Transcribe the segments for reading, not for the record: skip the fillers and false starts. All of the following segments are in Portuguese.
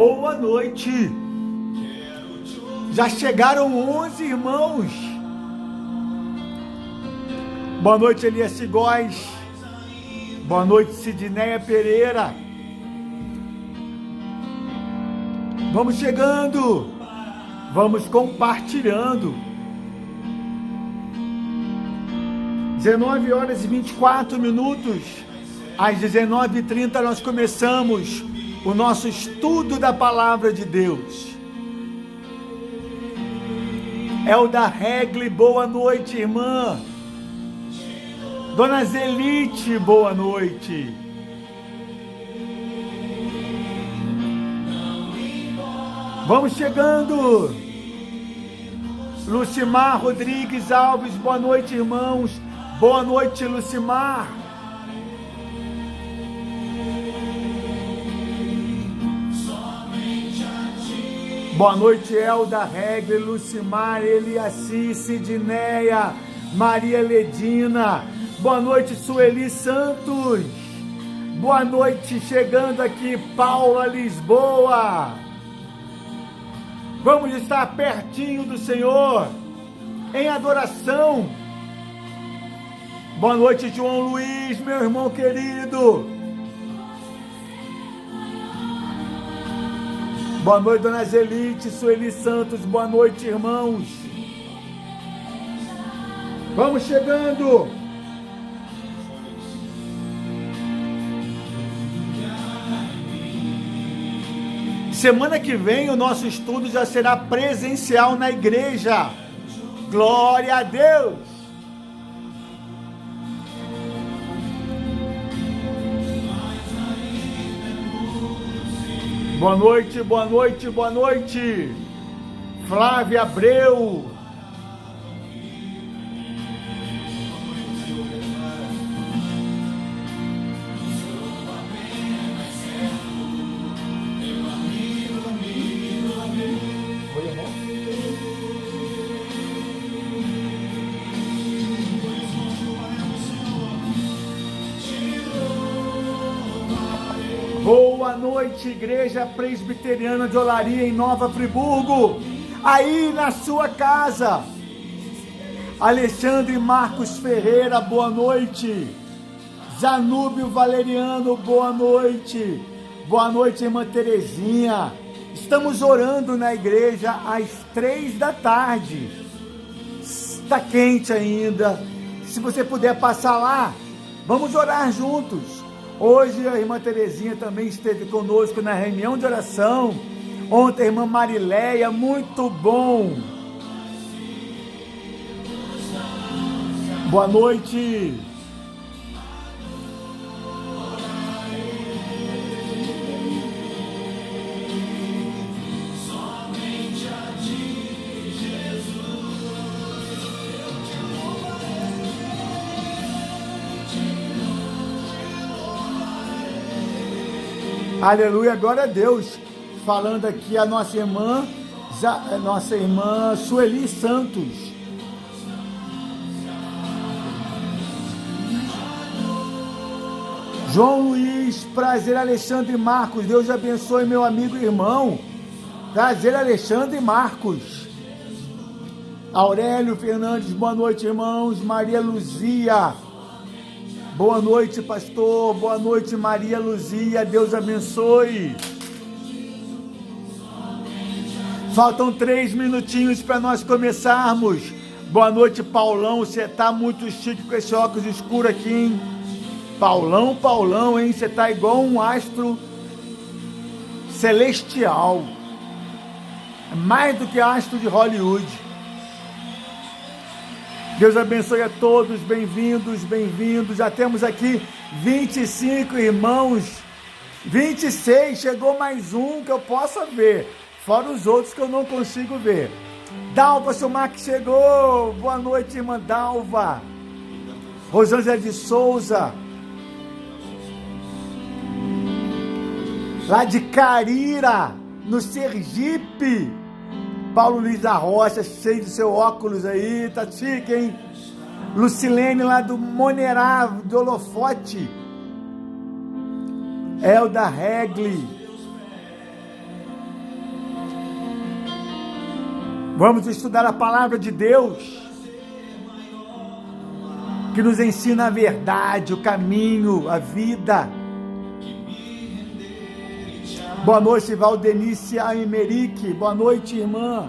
Boa noite. Já chegaram 11 irmãos. Boa noite, Elias Góes. Boa noite, Sidneia Pereira. Vamos chegando. Vamos compartilhando. 19 horas e 24 minutos. Às 19h30 nós começamos o nosso estudo da Palavra de Deus. Elda Regli, boa noite, irmã. Dona Zelite, boa noite. Vamos chegando. Lucimar Rodrigues Alves, boa noite, irmãos. Boa noite, Lucimar. Boa noite, Elda Regli, Lucimar, Eliassi, Sidneia, Maria Ledina. Boa noite, Sueli Santos. Boa noite, chegando aqui, Paula Lisboa. Vamos estar pertinho do Senhor, em adoração. Boa noite, João Luiz, meu irmão querido. Boa noite, Dona Zelite, Sueli Santos. Boa noite, irmãos. Vamos chegando. Semana que vem o nosso estudo já será presencial na igreja. Glória a Deus. Boa noite, boa noite, boa noite. Flávia Abreu. Boa noite, Igreja Presbiteriana de Olaria, em Nova Friburgo, aí na sua casa. Alexandre Marcos Ferreira, boa noite. Zanúbio Valeriano, boa noite. Boa noite, irmã Terezinha. Estamos orando na igreja às 3 da tarde. Está quente ainda. Se você puder passar lá, vamos orar juntos. Hoje a irmã Terezinha também esteve conosco na reunião de oração. Ontem a irmã Marileia, muito bom. Boa noite. Aleluia, glória a Deus. Falando aqui a nossa irmã Sueli Santos. João Luiz, prazer, Alexandre Marcos. Deus abençoe, meu amigo e irmão. Prazer, Alexandre Marcos. Aurélio Fernandes, boa noite, irmãos. Maria Luzia. Boa noite, pastor. Boa noite, Maria Luzia. Deus abençoe. Faltam 3 minutinhos para nós começarmos. Boa noite, Paulão. Você tá muito chique com esse óculos escuro aqui, hein? Paulão, hein? Você tá igual um astro celestial. Mais do que astro de Hollywood. Deus abençoe a todos, bem-vindos, bem-vindos. Já temos aqui 25 irmãos, 26, chegou mais um que eu possa ver, fora os outros que eu não consigo ver. Dalva Schumacher chegou, boa noite, irmã Dalva. Rosângela de Souza, lá de Carira, no Sergipe. Paulo Luiz da Rocha, cheio de seu óculos aí, tá chique, hein? Lucilene lá do Monerá, do Holofote. Elda Regli. Vamos estudar a palavra de Deus, que nos ensina a verdade, o caminho, a vida. Boa noite, Valdenice Aimerique. Boa noite, irmã.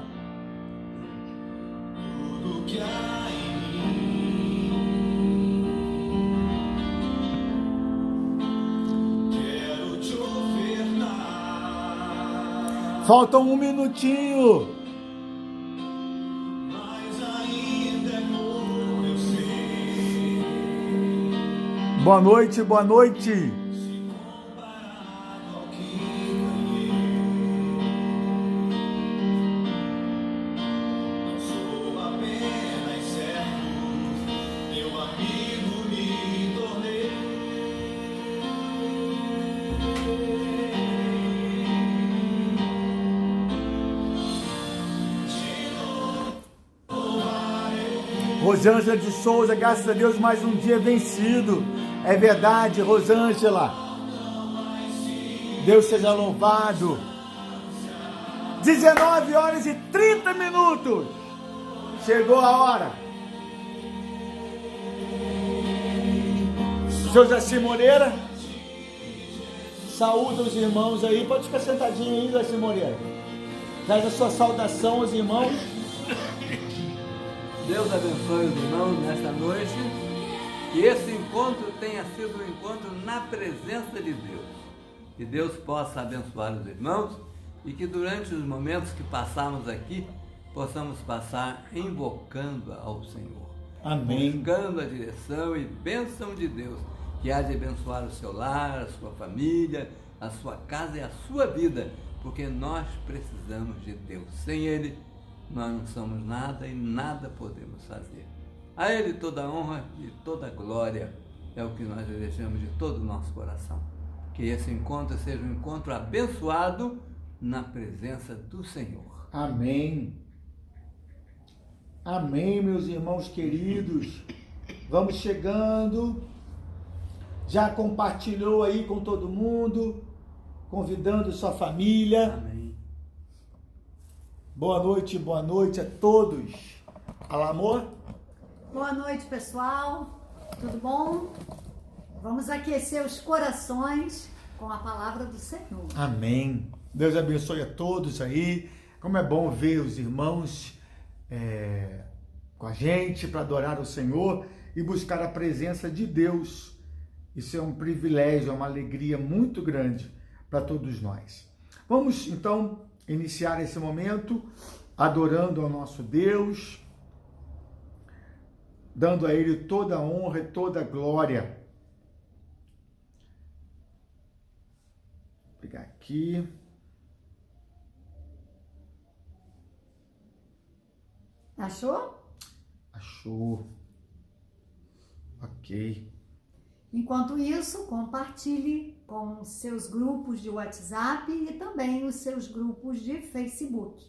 Falta um minutinho. Boa noite, boa noite. Rosângela de Souza, graças a Deus, mais um dia vencido. É verdade, Rosângela. Deus seja louvado. 19 horas e 30 minutos. Chegou a hora. Seu Jaci Moreira, saúda os irmãos aí. Pode ficar sentadinho aí, Jaci Moreira. Traz a sua saudação aos irmãos. Deus abençoe os irmãos nesta noite, que esse encontro tenha sido um encontro na presença de Deus, que Deus possa abençoar os irmãos e que durante os momentos que passarmos aqui, possamos passar invocando ao Senhor. Amém. Buscando a direção e bênção de Deus, que há de abençoar o seu lar, a sua família, a sua casa e a sua vida, porque nós precisamos de Deus. Sem Ele, nós não somos nada e nada podemos fazer. A Ele toda a honra e toda a glória é o que nós desejamos de todo o nosso coração. Que esse encontro seja um encontro abençoado na presença do Senhor. Amém. Amém, meus irmãos queridos. Vamos chegando. Já compartilhou aí com todo mundo, convidando sua família. Amém. Boa noite a todos. Alô, amor? Boa noite, pessoal. Tudo bom? Vamos aquecer os corações com a palavra do Senhor. Amém. Deus abençoe a todos aí. Como é bom ver os irmãos com a gente para adorar o Senhor e buscar a presença de Deus. Isso é um privilégio, é uma alegria muito grande para todos nós. Vamos, então, iniciar esse momento adorando ao nosso Deus, dando a Ele toda a honra e toda a glória. Vou pegar aqui. Achou? Achou. Ok. Enquanto isso, compartilhe com seus grupos de WhatsApp e também os seus grupos de Facebook,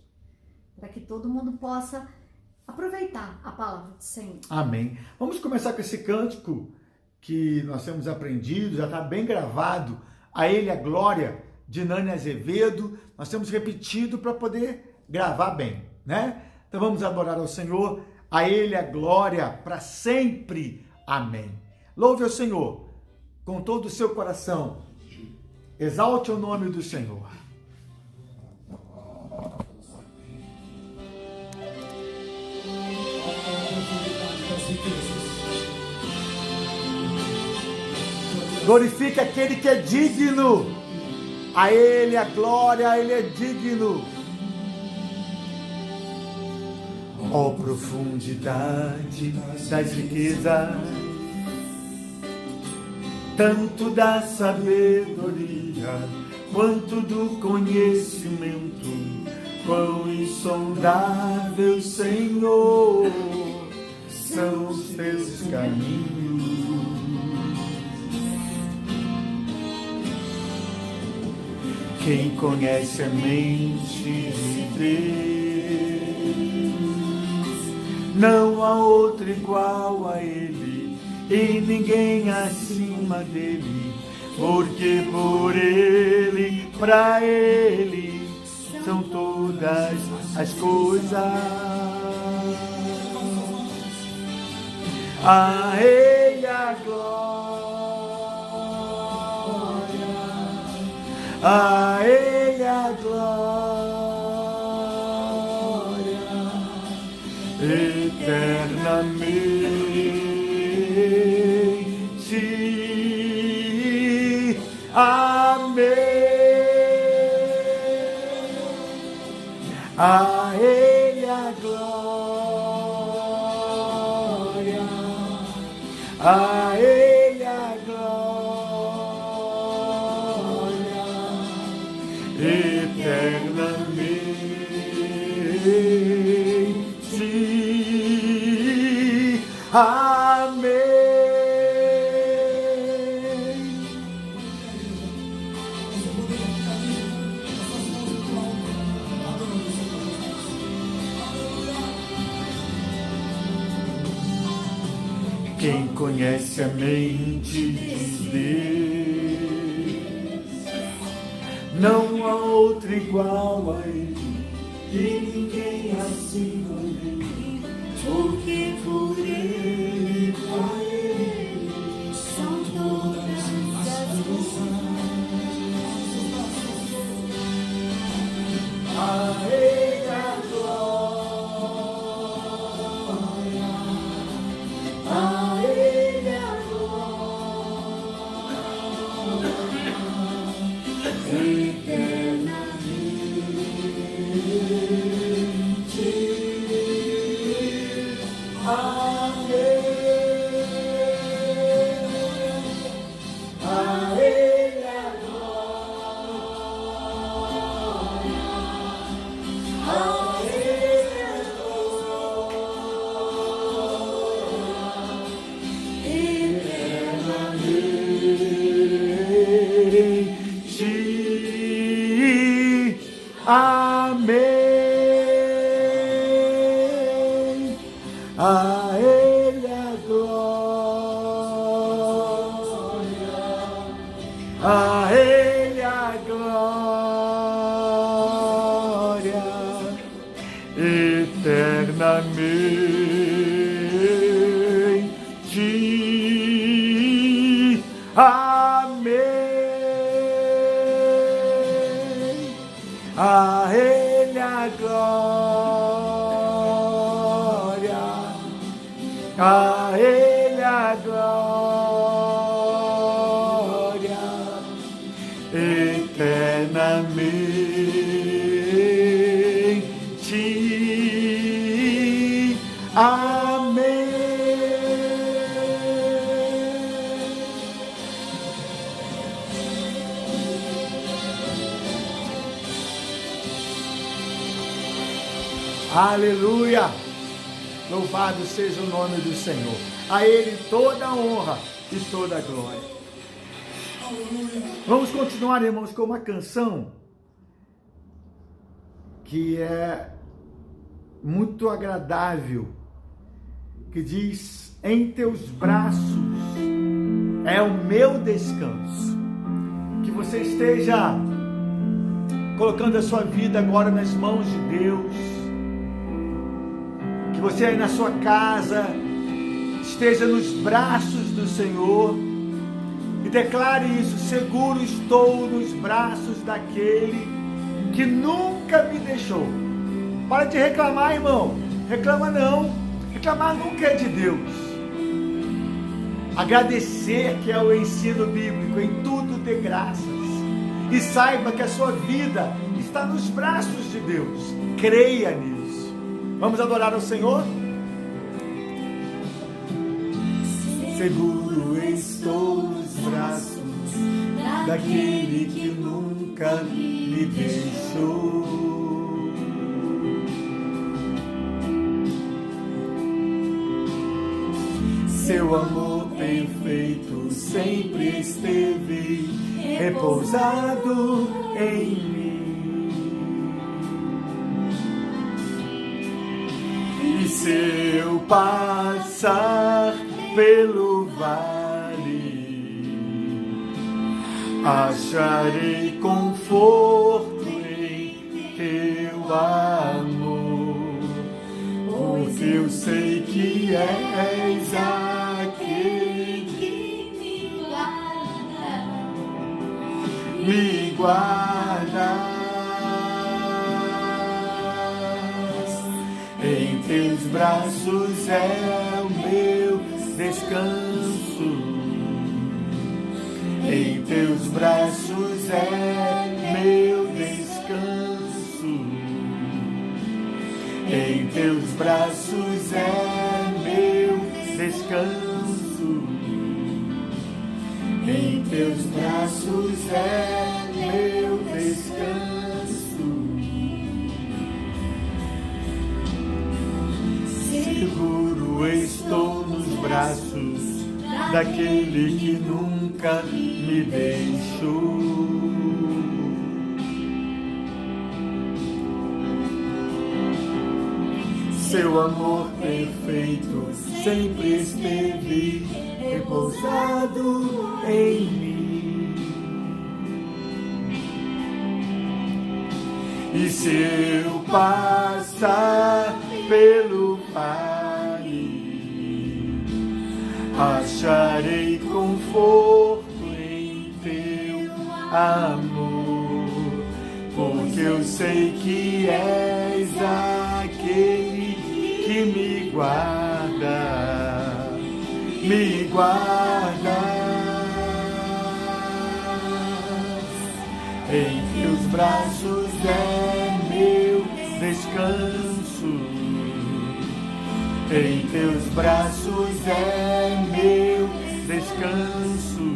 para que todo mundo possa aproveitar a palavra do Senhor. Amém. Vamos começar com esse cântico que nós temos aprendido, já está bem gravado. A Ele a glória, de Nani Azevedo. Nós temos repetido para poder gravar bem, né? Então vamos adorar ao Senhor. A Ele a glória para sempre. Amém. Louve ao Senhor com todo o seu coração. Exalte o nome do Senhor. Glorifique aquele que é digno. A Ele a glória, a Ele é digno. Ó profundidade das riquezas, tanto da sabedoria, quanto do conhecimento, quão insondável, Senhor, são os teus caminhos. Quem conhece a mente de Deus, não há outro igual a Ele, e ninguém acima dele, porque por Ele, pra Ele, são todas as coisas. A Ele a glória, a Ele a glória, eternamente. Amém. A Ele a glória, a Ele a glória, eternamente. Amém. Quem conhece a mente de Deus, não há outro igual a Ele, e ninguém assim como Ele, porque por Ele, a Ele, são todas as coisas. A Ele a glória, a Ele a glória, eternamente. Amém. A Ele a glória, a Ele a glória, amém. A Ele a glória, a Ele a glória, eternamente. Amém. A Ele a glória, a Ele a glória, eternamente. Amém. Aleluia! Louvado seja o nome do Senhor. A Ele toda a honra e toda a glória. Vamos continuar, irmãos, com uma canção que é muito agradável, que diz: em teus braços é o meu descanso. Que você esteja colocando a sua vida agora nas mãos de Deus. Que você aí na sua casa esteja nos braços do Senhor e declare isso: seguro estou nos braços daquele que nunca me deixou. Para de reclamar, irmão. Reclama não. Reclamar nunca é de Deus. Agradecer, que é o ensino bíblico, em tudo dê graças. E saiba que a sua vida está nos braços de Deus. Creia nisso. Vamos adorar ao Senhor? Seguro estou nos braços daquele que nunca me deixou. Seu amor perfeito sempre esteve repousado em mim. E se eu passar pelo vale, acharei conforto em teu amor, porque eu sei que és aquele que me guarda. Em teus braços é o meu descanso, em teus braços é meu descanso, em teus braços é meu descanso, em teus braços é meu descanso. Seguro estou nos braços daquele que nunca me deixou. Seu amor perfeito sempre esteve repousado em mim. E se eu passar pelo vale, acharei conforto em teu amor, porque eu sei que és aquele que me guarda, me guarda. Em teus braços é meu descanso, em teus braços é meu descanso,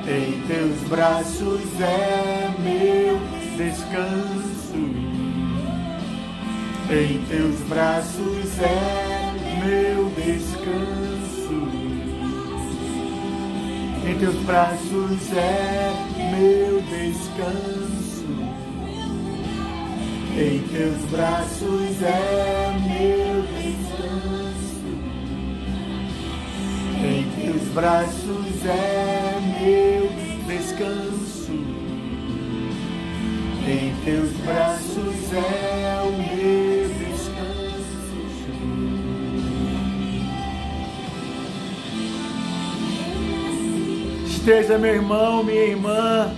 em teus braços é meu descanso, em teus braços é meu descanso, em teus braços é meu descanso, em teus braços é meu descanso, em teus braços é meu descanso, em teus braços é o meu descanso. Esteja, meu irmão, minha irmã,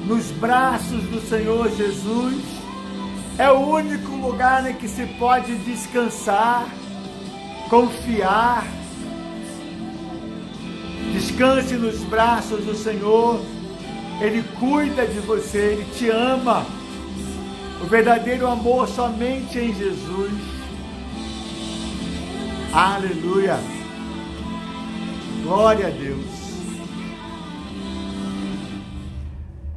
nos braços do Senhor Jesus. É o único lugar em que se pode descansar, confiar. Descanse nos braços do Senhor. Ele cuida de você, Ele te ama. O verdadeiro amor somente em Jesus. Aleluia. Glória a Deus.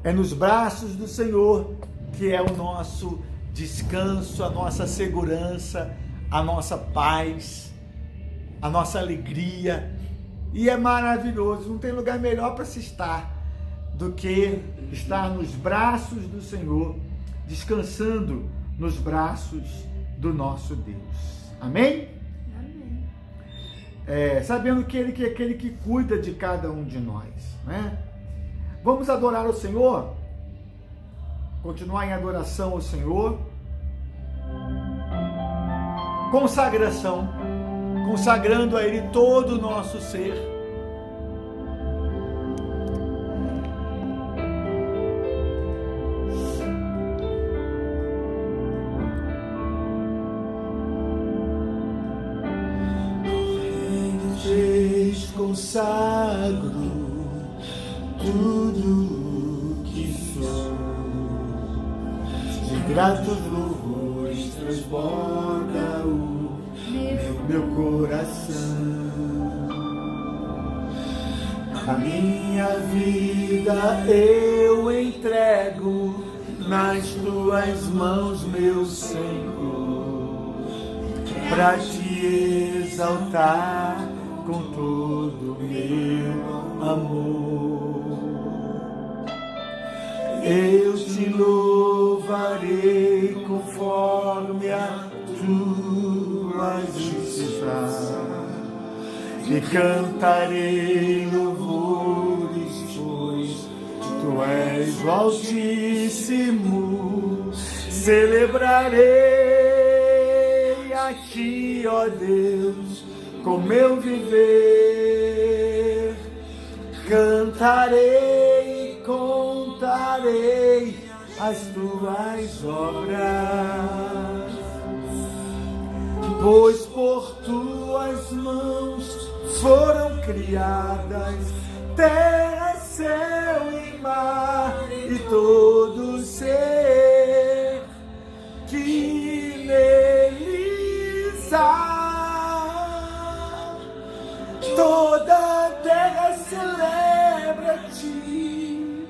É nos braços do Senhor que é o nosso descanso, a nossa segurança, a nossa paz, a nossa alegria. E é maravilhoso, não tem lugar melhor para se estar do que estar nos braços do Senhor, descansando nos braços do nosso Deus. Amém? Amém. Sabendo que Ele é aquele que cuida de cada um de nós, né? Vamos adorar o Senhor? Continuar em adoração ao Senhor. Consagração, consagrando a Ele todo o nosso ser. Consagro tudo que sou, de gratos louvores transborda o meu coração. A minha vida eu entrego nas tuas mãos, meu Senhor, para te exaltar com todo o meu amor. Eu te louvarei conforme a tua justiça e cantarei louvores, pois tua és o Altíssimo, celebrarei a Ti, ó Deus, com meu viver. Cantarei e contarei as Tuas obras, pois por Tuas mãos foram criadas terra, céu e mar, e todo ser que neles há. Toda a terra celebra a Ti,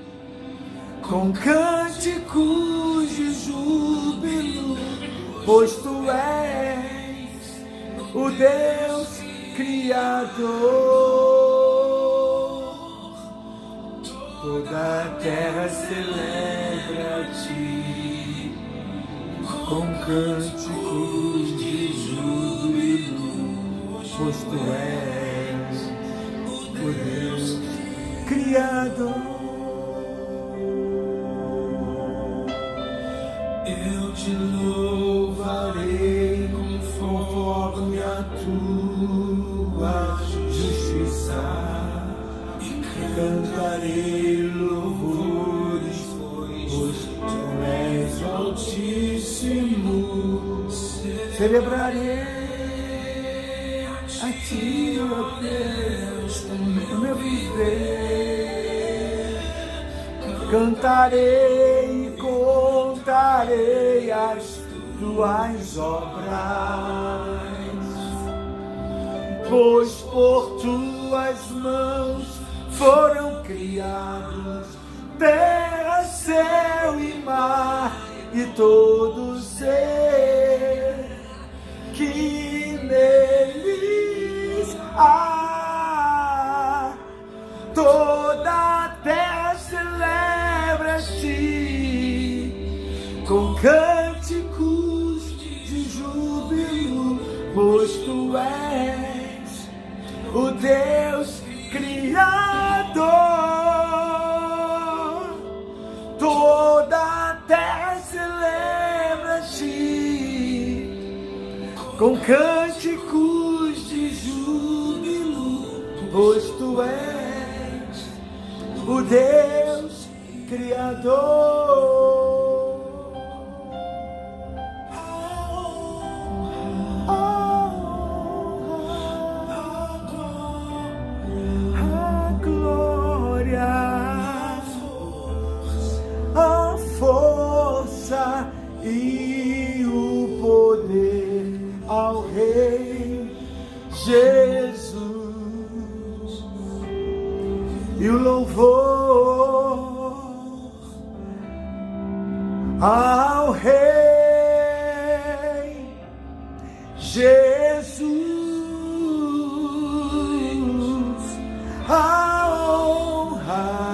com cânticos de júbilo, pois Tu és o Deus Criador. Toda a terra celebra a Ti, com cânticos de júbilo, pois Tu és o Deus Criador. Eu Te louvarei conforme a Tua justiça, cantarei louvores, pois Tu és o Altíssimo. Celebrarei a Ti, ó Deus, no meu viver. Cantarei e contarei as Tuas obras, pois por Tuas mãos foram criados terra, céu e mar, e todo ser que neles há. Toda a terra celebra a Ti, com cânticos de júbilo, pois Tu és o Deus Criador. Toda a terra celebra a Ti, com cânticos de júbilo, pois Tu és o Deus Criador. A força e o poder ao Rei Jesus, e o louvor ao Rei Jesus, a honra,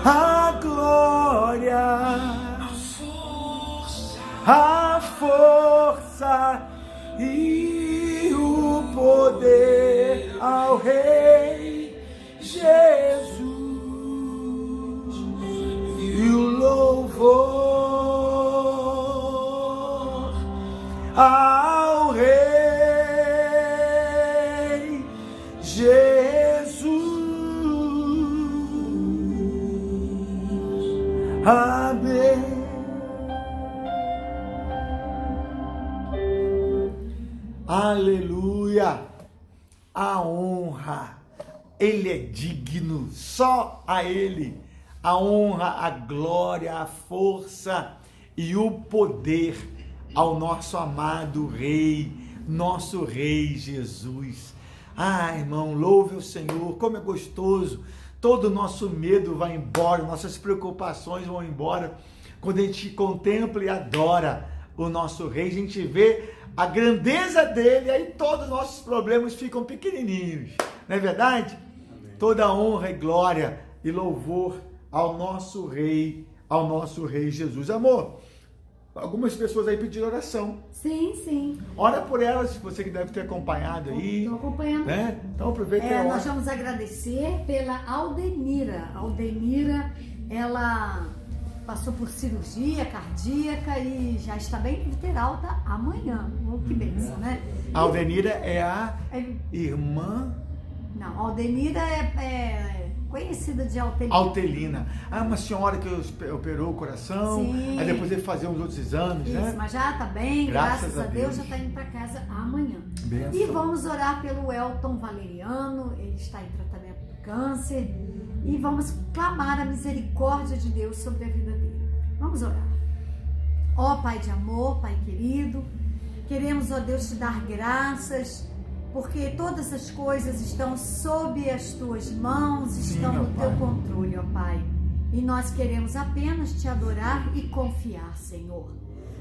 a glória, a força e o poder ao Rei Jesus, e o louvor ao Rei Jesus. Amém. Aleluia. A honra, Ele é digno, só a Ele a honra, a glória, a força e o poder ao nosso amado Rei, nosso Rei Jesus. Ah, irmão, louve o Senhor, como é gostoso. Todo o nosso medo vai embora, nossas preocupações vão embora. Quando a gente contempla e adora o nosso Rei, a gente vê a grandeza dele, aí todos os nossos problemas ficam pequenininhos. Não é verdade? Amém. Toda honra e glória e louvor ao nosso Rei Jesus. Amor, algumas pessoas aí pediram oração. Sim, sim. Ora por elas, você que deve ter acompanhado aí. Estou acompanhando. Né? Então aproveita e ora. Nós vamos agradecer pela Aldenira. A Aldenira, ela passou por cirurgia cardíaca e já está bem, ter alta amanhã. Oh, que bênção, né? A Aldenira é a irmã... Não, a Aldenira é conhecida de Altelina. Altelina. Uma senhora que operou o coração, Sim. aí depois ele fazer uns outros exames, Isso, né? mas já está bem, graças a Deus, Deus. já está indo para casa amanhã. Benção. E vamos orar pelo Elton Valeriano, ele está em tratamento do câncer, e vamos clamar a misericórdia de Deus sobre a vida dele. Vamos orar. Ó Pai de amor, Pai querido, queremos, ó Deus, te dar graças, porque todas as coisas estão sob as tuas mãos, Sim, estão no teu Pai. controle, ó Pai. E nós queremos apenas te adorar e confiar, Senhor.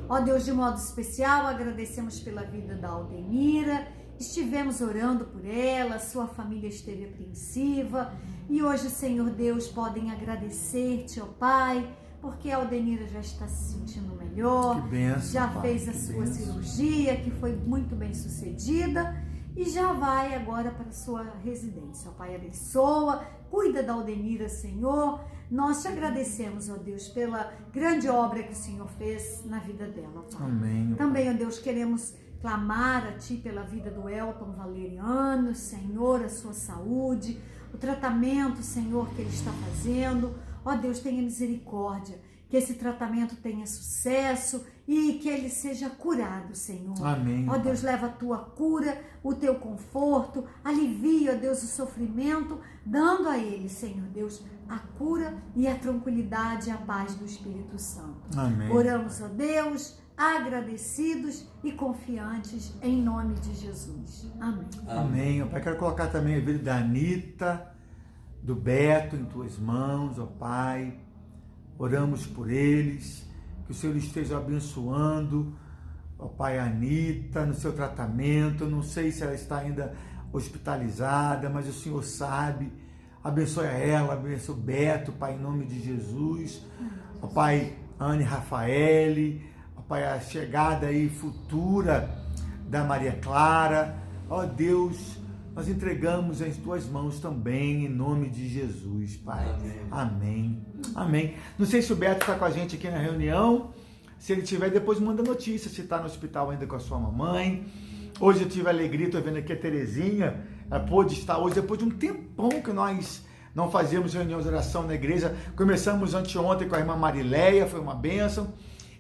Ó Deus, de modo especial, agradecemos pela vida da Aldenira, estivemos orando por ela, sua família esteve apreensiva, e hoje, Senhor Deus, podem agradecer-te, ó Pai, porque a Aldenira já está se sentindo melhor, Que bênção, já Pai, fez a que sua bênção. cirurgia, que foi muito bem sucedida, e já vai agora para a sua residência. Ó Pai, abençoa, cuida da Aldenira, Senhor. Nós te agradecemos, ó Deus, pela grande obra que o Senhor fez na vida dela, Pai. Amém. Também, ó Deus, queremos clamar a Ti pela vida do Elton Valeriano, Senhor, a sua saúde, o tratamento, Senhor, que ele está fazendo. Ó Deus, tenha misericórdia, que esse tratamento tenha sucesso e que ele seja curado, Senhor. Amém. Ó Deus, leva a tua cura, o teu conforto, alivia, ó Deus, o sofrimento, dando a ele, Senhor Deus, a cura e a tranquilidade e a paz do Espírito Santo. Amém. Oramos, ó Deus, agradecidos e confiantes em nome de Jesus. Amém. Amém. Ó Pai, quero colocar também a vida da Anitta, do Beto em tuas mãos, ó Pai. Oramos por eles, que o Senhor esteja abençoando, ó Pai, a Anitta no seu tratamento. Eu não sei se ela está ainda hospitalizada, mas o Senhor sabe. Abençoe ela, abençoe o Beto, Pai, em nome de Jesus. Ó Pai, Anne Rafaele, ó Pai, a chegada aí futura da Maria Clara. Ó Deus, nós entregamos em tuas mãos também, em nome de Jesus, Pai. Amém. Amém. Não sei se o Beto está com a gente aqui na reunião. Se ele tiver, depois manda notícia se está no hospital ainda com a sua mamãe. Hoje eu tive a alegria, estou vendo aqui a Terezinha, ela pôde estar hoje, depois de um tempão que nós não fazíamos reunião de oração na igreja. Começamos anteontem com a irmã Marileia, foi uma bênção.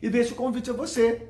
E deixo o convite a você.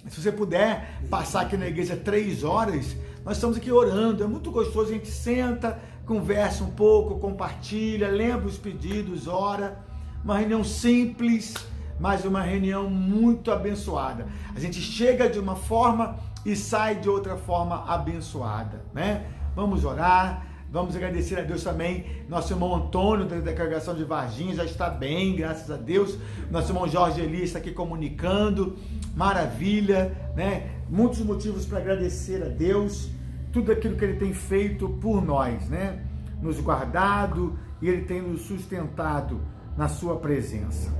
Se você puder passar aqui na igreja 3 horas, nós estamos aqui orando, é muito gostoso, a gente senta, conversa um pouco, compartilha, lembra os pedidos, ora. Uma reunião simples, mas uma reunião muito abençoada. A gente chega de uma forma e sai de outra forma abençoada, né? Vamos orar, vamos agradecer a Deus também. Nosso irmão Antônio, da congregação de Varginha, já está bem, graças a Deus. Nosso irmão Jorge Elias está aqui comunicando, maravilha, né? Muitos motivos para agradecer a Deus, tudo aquilo que Ele tem feito por nós, né? Nos guardado e Ele tem nos sustentado na sua presença.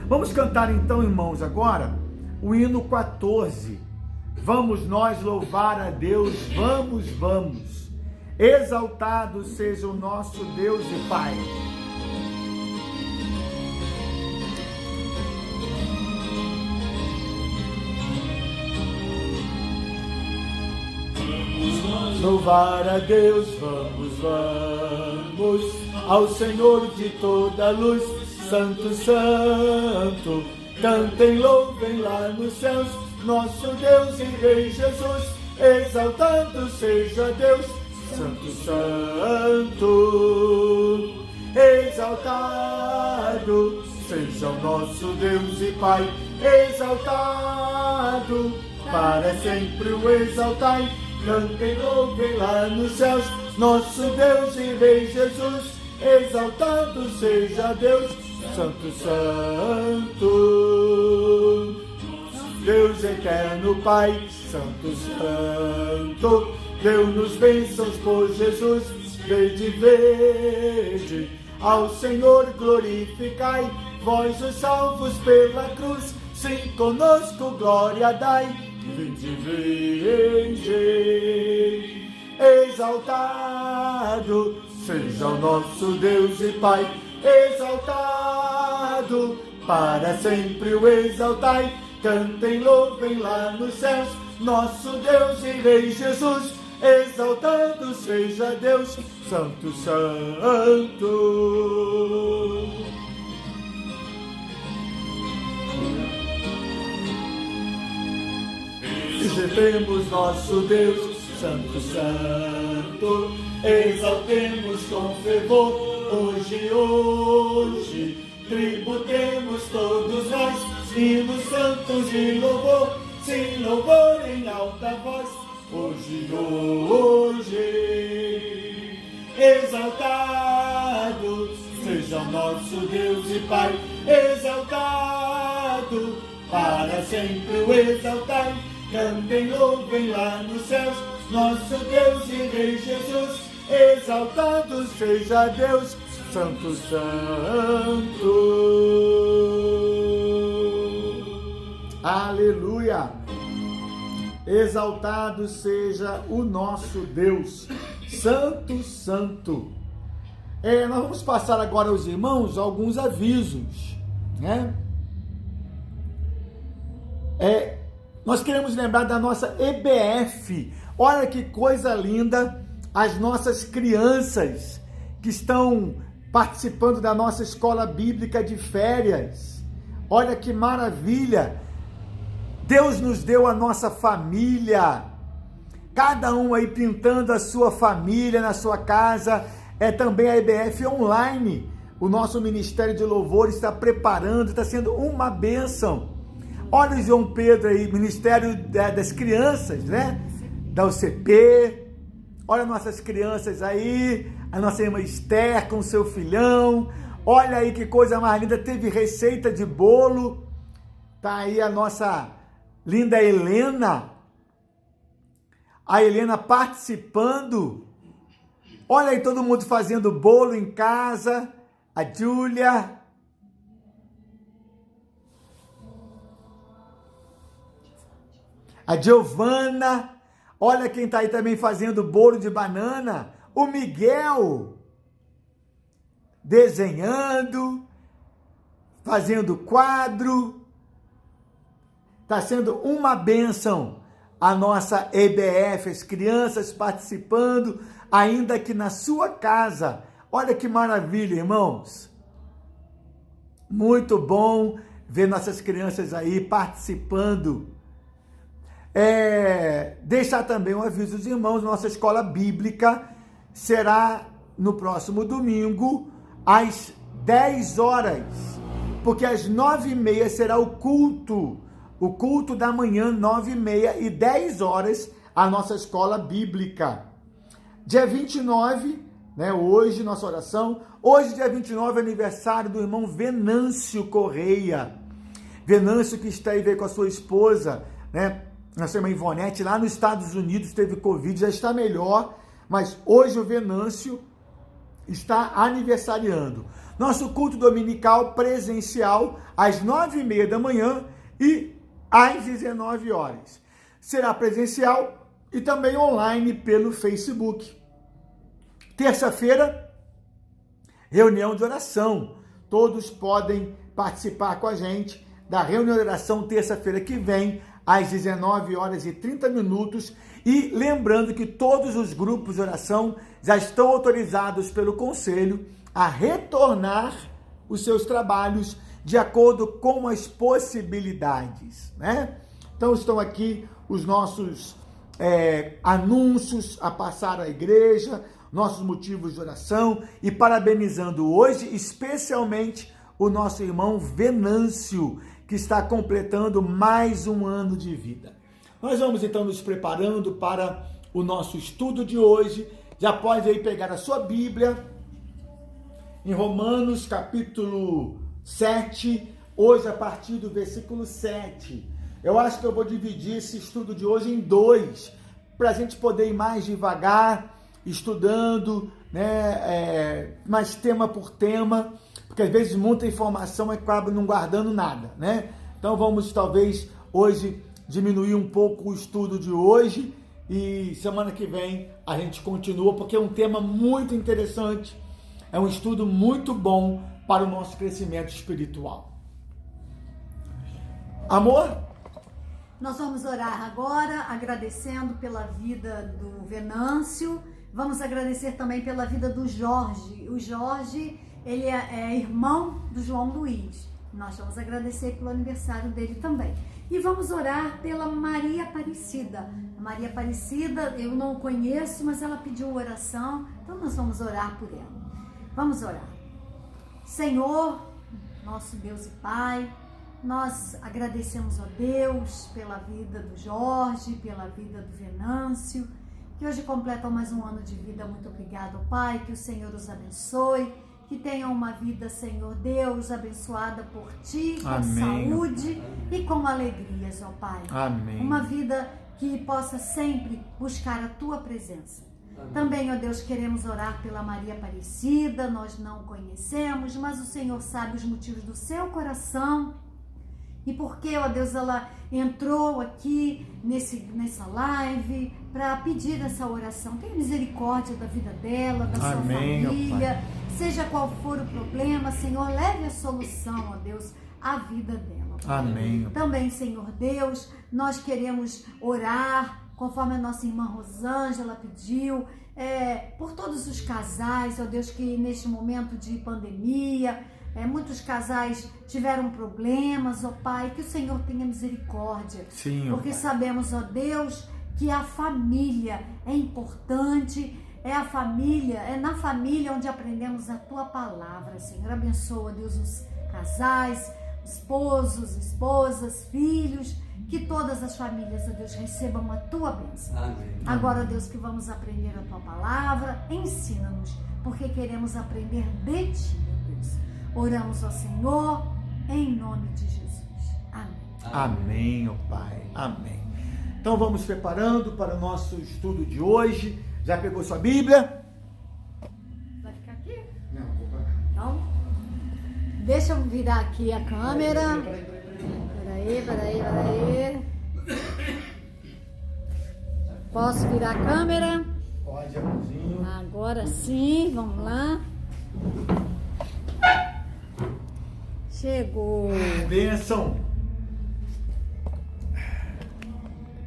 Vamos cantar então, irmãos, agora o hino 14. Vamos nós louvar a Deus, vamos, vamos. Exaltado seja o nosso Deus e Pai. Vamos louvar a Deus, vamos, vamos, ao Senhor de toda luz, Santo, Santo, cantem, louvem lá nos céus, nosso Deus e Rei Jesus, exaltado seja Deus, Santo, Santo, exaltado seja o nosso Deus e Pai, exaltado, para sempre o exaltai, cantem, louvem lá nos céus, nosso Deus e Rei Jesus, exaltado seja Deus, Santo, Santo, Deus eterno Pai, Santo, Santo, deu-nos bênçãos por Jesus, vede, vede, ao Senhor glorificai, vós os salvos pela cruz, sim, conosco glória dai, vinde, vinde. Exaltado seja o nosso Deus e Pai, exaltado, para sempre o exaltai. Cantem, louvem lá nos céus, nosso Deus e Rei Jesus. Exaltado seja Deus, Santo, Santo. Exaltemos nosso Deus, Santo, Santo. Exaltemos com fervor, hoje. Tributemos todos nós, hinos santos de louvor, sim, louvor em alta voz, hoje. Exaltado seja o nosso Deus e Pai, exaltado, para sempre o exaltai. Cantem, louvem lá nos céus, nosso Deus e Rei Jesus. Exaltado seja Deus, Santo, Santo. Aleluia! Exaltado seja o nosso Deus, Santo, Santo. Nós vamos passar agora aos irmãos alguns avisos, né? Nós queremos lembrar da nossa EBF. Olha que coisa linda, as nossas crianças que estão participando da nossa escola bíblica de férias. Olha que maravilha! Deus nos deu a nossa família, cada um aí pintando a sua família na sua casa. Também a EBF online, o nosso Ministério de Louvor está preparando, está sendo uma bênção. Olha o João Pedro aí, Ministério das Crianças, né? Da UCP. Olha nossas crianças aí, a nossa irmã Esther com seu filhão. Olha aí que coisa mais linda, teve receita de bolo. Tá aí a nossa linda Helena. A Helena participando. Olha aí todo mundo fazendo bolo em casa. A Júlia. A Giovana. Olha quem está aí também fazendo bolo de banana. O Miguel. Desenhando. Fazendo quadro. Está sendo uma bênção a nossa EBF, as crianças participando, ainda que na sua casa. Olha que maravilha, irmãos. Muito bom ver nossas crianças aí participando. Deixar também um aviso aos irmãos, nossa escola bíblica será no próximo domingo, às 10 horas, porque às 9h30 será o culto da manhã, 9h30 e 10 horas, a nossa escola bíblica. Dia 29, né, hoje, nossa oração, hoje dia 29 é aniversário do irmão Venâncio Correia. Venâncio que está aí, veio com a sua esposa, né, nossa irmã Ivonete, lá nos Estados Unidos, teve Covid, já está melhor, mas hoje o Venâncio está aniversariando. Nosso culto dominical presencial, às 9h30 da manhã e às 19 horas. Será presencial e também online pelo Facebook. Terça-feira, reunião de oração. Todos podem participar com a gente da reunião de oração terça-feira que vem, às 19h30. E lembrando que todos os grupos de oração já estão autorizados pelo Conselho a retornar os seus trabalhos de acordo com as possibilidades, né? Então estão aqui os nossos anúncios a passar à igreja, nossos motivos de oração, e parabenizando hoje especialmente o nosso irmão Venâncio, que está completando mais um ano de vida. Nós vamos então nos preparando para o nosso estudo de hoje. Já pode aí pegar a sua Bíblia em Romanos capítulo 7, hoje a partir do versículo 7. Eu acho que eu vou dividir esse estudo de hoje em dois, para a gente poder ir mais devagar, estudando, né, mais tema por tema, porque às vezes muita informação acaba não guardando nada, né? Então vamos talvez hoje diminuir um pouco o estudo de hoje e semana que vem a gente continua, porque é um tema muito interessante, é um estudo muito bom para o nosso crescimento espiritual. Amor? Nós vamos orar agora, agradecendo pela vida do Venâncio. Vamos agradecer também pela vida do Jorge. O Jorge, ele é irmão do João Luiz. Nós vamos agradecer pelo aniversário dele também. E vamos orar pela Maria Aparecida. A Maria Aparecida, eu não conheço, mas ela pediu oração, então nós vamos orar por ela. Vamos orar. Senhor, nosso Deus e Pai, nós agradecemos a Deus pela vida do Jorge, pela vida do Venâncio, que hoje completam mais um ano de vida. Muito obrigado, Pai, que o Senhor os abençoe, que tenham uma vida, Senhor Deus, abençoada por Ti, com Amém. saúde e com alegrias, ó Pai. Amém. Uma vida que possa sempre buscar a Tua presença. Amém. Também, ó Deus, queremos orar pela Maria Aparecida. Nós não conhecemos, mas o Senhor sabe os motivos do seu coração. E porque, ó Deus, ela entrou aqui nessa live para pedir essa oração. Tenha misericórdia da vida dela, da sua família. Seja qual for o problema, Senhor, leve a solução, ó Deus, à vida dela. Amém. Também, Senhor Deus, nós queremos orar, conforme a nossa irmã Rosângela pediu, por todos os casais, ó Deus, que neste momento de pandemia, muitos casais tiveram problemas, ó Pai, que o Senhor tenha misericórdia. Sim, porque sabemos, ó Deus, que a família é importante, é na família onde aprendemos a Tua palavra, Senhor. Abençoa, Deus, os casais, esposos, esposas, filhos, que todas as famílias, ó Deus, recebam a Tua bênção. Amém. Agora, ó Deus, que vamos aprender a Tua palavra, ensina-nos, porque queremos aprender de Ti, ó Deus. Oramos ao Senhor, em nome de Jesus. Amém. Amém, ó Pai. Amém. Então vamos preparando para o nosso estudo de hoje. Já pegou sua Bíblia? Vai ficar aqui? Não, vou para cá. Não? Deixa eu virar aqui a câmera. Peraí. Posso virar a câmera? Pode, amorzinho. Agora sim, vamos lá. Chegou. Bênção.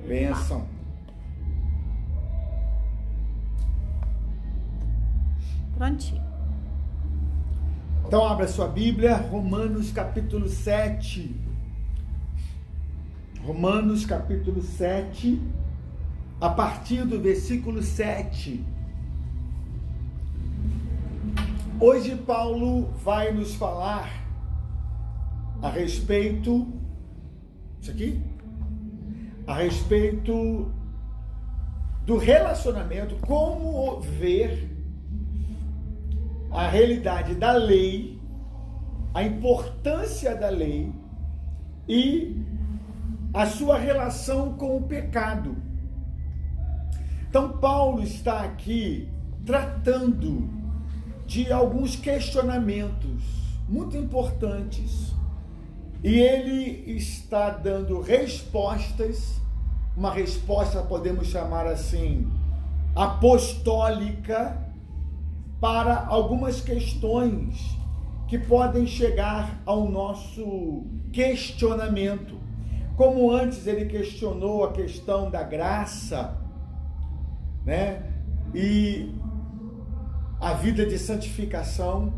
Bênção. Prontinho. Então abra sua Bíblia, Romanos capítulo 7. Romanos capítulo 7, a partir do versículo 7. Hoje Paulo vai nos falar a respeito, isso aqui? A respeito do relacionamento, como ver a realidade da lei, a importância da lei e a sua relação com o pecado. Então Paulo está aqui tratando de alguns questionamentos muito importantes e ele está dando respostas, uma resposta podemos chamar assim apostólica, para algumas questões que podem chegar ao nosso questionamento. Como antes ele questionou a questão da graça, né? E a vida de santificação.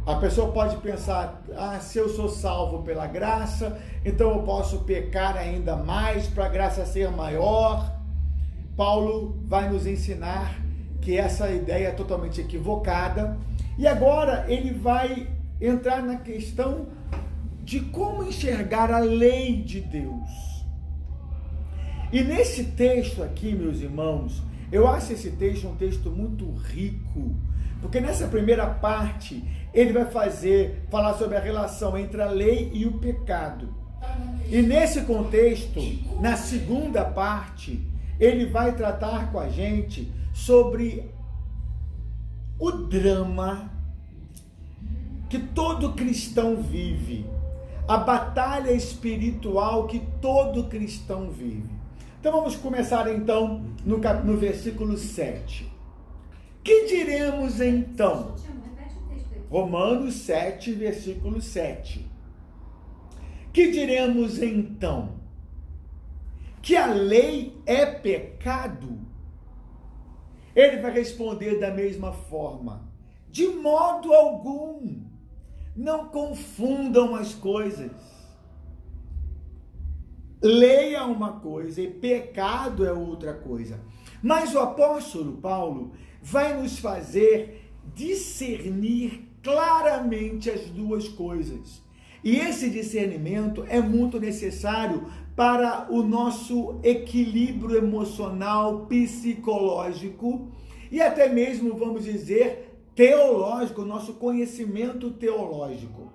A pessoa pode pensar, se eu sou salvo pela graça, então eu posso pecar ainda mais para a graça ser maior. Paulo vai nos ensinar que essa ideia é totalmente equivocada. E agora ele vai entrar na questão de como enxergar a lei de Deus. E nesse texto aqui, meus irmãos, eu acho esse texto um texto muito rico, porque nessa primeira parte ele vai falar sobre a relação entre a lei e o pecado. E nesse contexto, na segunda parte, ele vai tratar com a gente sobre o drama que todo cristão vive. a batalha espiritual que todo cristão vive. Então vamos começar então no versículo 7. Que diremos então? Romanos 7, versículo 7. Que diremos então? Que a lei é pecado? Ele vai responder da mesma forma: de modo algum. Não confundam as coisas. Lei é uma coisa e pecado é outra coisa. Mas o apóstolo Paulo vai nos fazer discernir claramente as duas coisas. E esse discernimento é muito necessário para o nosso equilíbrio emocional, psicológico e até mesmo, vamos dizer, teológico, nosso conhecimento teológico.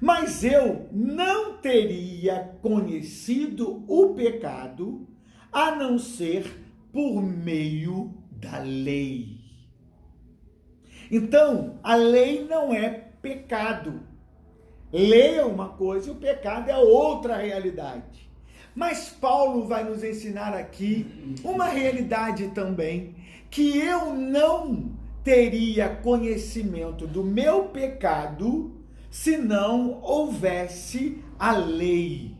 Mas eu não teria conhecido o pecado a não ser por meio da lei. Então, a lei não é pecado. Lei é uma coisa e o pecado é outra realidade. Mas Paulo vai nos ensinar aqui uma realidade também, que eu não teria conhecimento do meu pecado se não houvesse a lei.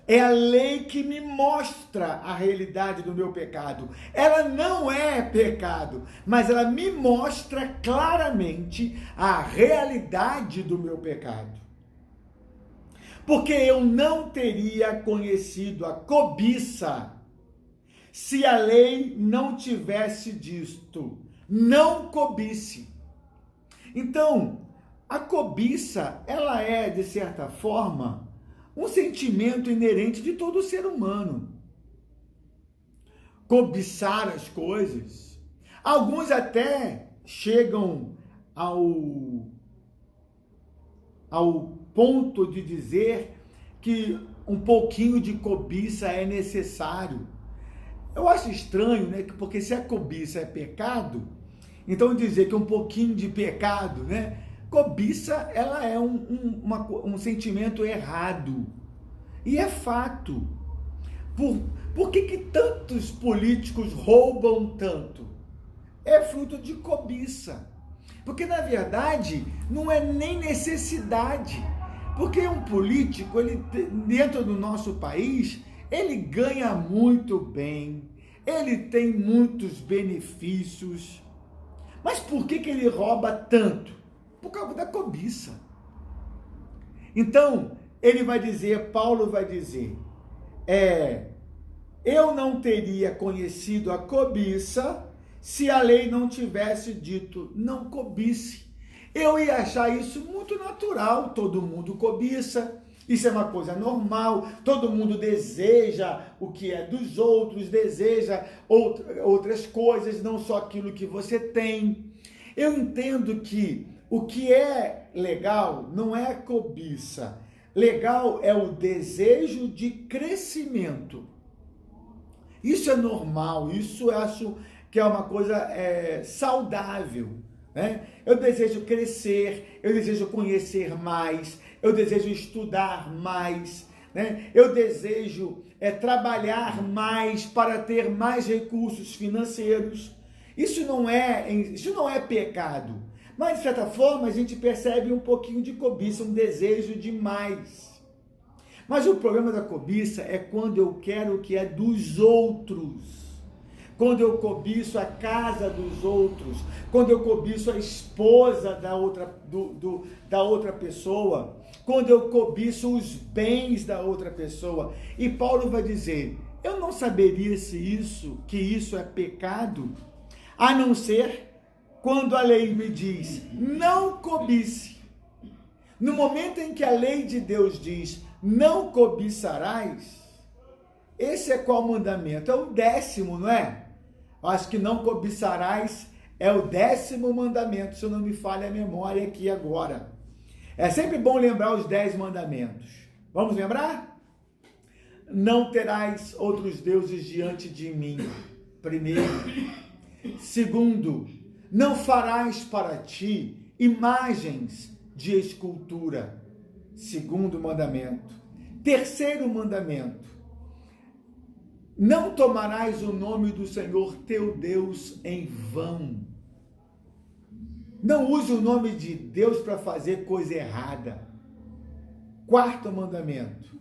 É a lei que me mostra a realidade do meu pecado. Ela não é pecado, mas ela me mostra claramente a realidade do meu pecado. Porque eu não teria conhecido a cobiça se a lei não tivesse dito, não cobice. Então, a cobiça, ela é, de certa forma, um sentimento inerente de todo ser humano. Cobiçar as coisas. Alguns até chegam ao ponto de dizer que um pouquinho de cobiça é necessário. Eu acho estranho, né? Porque se a cobiça é pecado, então dizer que um pouquinho de pecado, né? Cobiça, ela é um sentimento errado. E é fato. Por que tantos políticos roubam tanto? É fruto de cobiça. Porque, na verdade, não é nem necessidade. Porque um político, ele, dentro do nosso país, ele ganha muito bem, ele tem muitos benefícios. Mas por que ele rouba tanto? Por causa da cobiça. Então, ele vai dizer, Paulo vai dizer, eu não teria conhecido a cobiça se a lei não tivesse dito, não cobice. Eu ia achar isso muito natural, todo mundo cobiça, isso é uma coisa normal, todo mundo deseja o que é dos outros, deseja outras coisas, não só aquilo que você tem. Eu entendo que o que é legal não é a cobiça, legal é o desejo de crescimento. Isso é normal, isso eu acho que é uma coisa saudável, né? Eu desejo crescer, eu desejo conhecer mais, eu desejo estudar mais, né? Eu desejo trabalhar mais para ter mais recursos financeiros. Isso não é pecado, mas de certa forma a gente percebe um pouquinho de cobiça, um desejo de mais. Mas o problema da cobiça é quando eu quero o que é dos outros. Quando eu cobiço a casa dos outros, quando eu cobiço a esposa da outra pessoa, quando eu cobiço os bens da outra pessoa. E Paulo vai dizer, eu não saberia que isso é pecado, a não ser quando a lei me diz, não cobice. No momento em que a lei de Deus diz, não cobiçarás, esse é qual mandamento? É o 10º, não é? Acho que não cobiçarás é o 10º mandamento, se eu não me falha a memória aqui agora. É sempre bom lembrar os 10 mandamentos. Vamos lembrar? Não terás outros deuses diante de mim. Primeiro. Segundo, não farás para ti imagens de escultura. Segundo mandamento. Terceiro mandamento. Não tomarás o nome do Senhor teu Deus em vão. Não use o nome de Deus para fazer coisa errada. Quarto mandamento.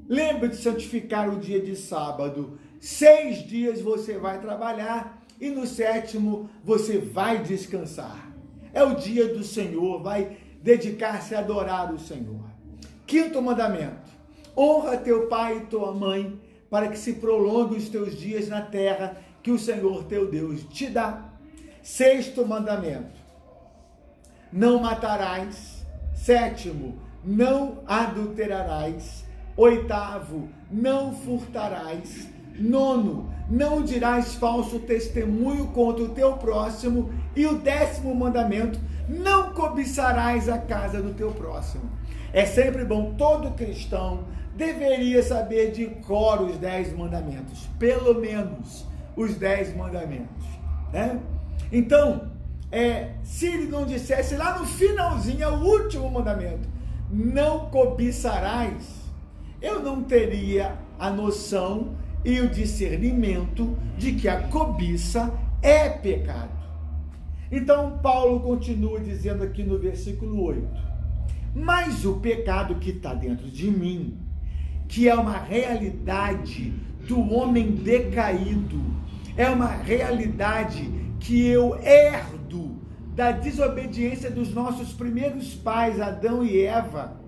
Lembre de santificar o dia de sábado. 6 dias você vai trabalhar e no 7º você vai descansar. É o dia do Senhor, vai dedicar-se a adorar o Senhor. Quinto mandamento. Honra teu pai e tua mãe, para que se prolonguem os teus dias na terra que o Senhor teu Deus te dá. Sexto mandamento. Não matarás. 7º, não adulterarás. 8º, não furtarás. 9º, não dirás falso testemunho contra o teu próximo. E o 10º mandamento, não cobiçarás a casa do teu próximo. É sempre bom, todo cristão deveria saber de cor os 10 mandamentos, pelo menos os 10 mandamentos, né? Então, se ele não dissesse lá no finalzinho, é o último mandamento, não cobiçarás, eu não teria a noção e o discernimento de que a cobiça é pecado. Então, Paulo continua dizendo aqui no versículo 8, mas o pecado que está dentro de mim, que é uma realidade do homem decaído, é uma realidade que eu herdo da desobediência dos nossos primeiros pais, Adão e Eva.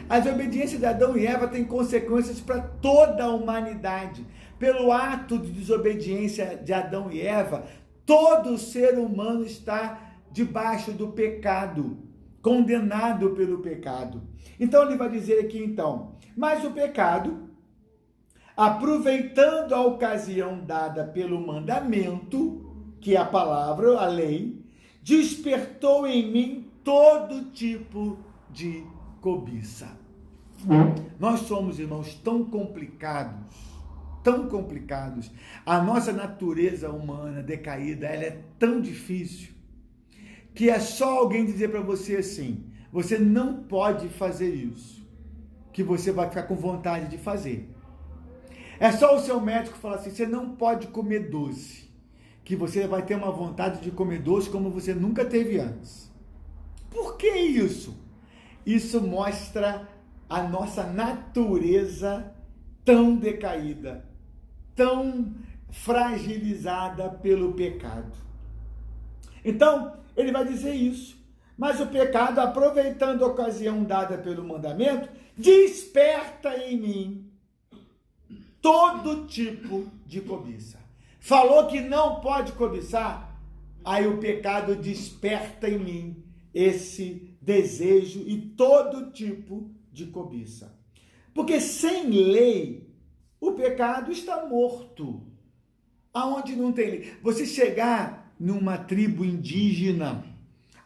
A desobediência de Adão e Eva tem consequências para toda a humanidade. Pelo ato de desobediência de Adão e Eva, todo ser humano está debaixo do pecado, condenado pelo pecado. Então ele vai dizer aqui então, mas o pecado, aproveitando a ocasião dada pelo mandamento, que é a palavra, a lei, despertou em mim todo tipo de cobiça. Nós somos, irmãos, tão complicados, a nossa natureza humana decaída, ela é tão difícil, que é só alguém dizer para você assim, você não pode fazer isso, que você vai ficar com vontade de fazer. É só o seu médico falar assim, você não pode comer doce, que você vai ter uma vontade de comer doce como você nunca teve antes. Por que isso? Isso mostra a nossa natureza tão decaída, tão fragilizada pelo pecado. Então, ele vai dizer isso. Mas o pecado, aproveitando a ocasião dada pelo mandamento, desperta em mim todo tipo de cobiça. Falou que não pode cobiçar, aí o pecado desperta em mim esse desejo e todo tipo de cobiça. Porque sem lei, o pecado está morto. Aonde não tem lei. Você chegar numa tribo indígena,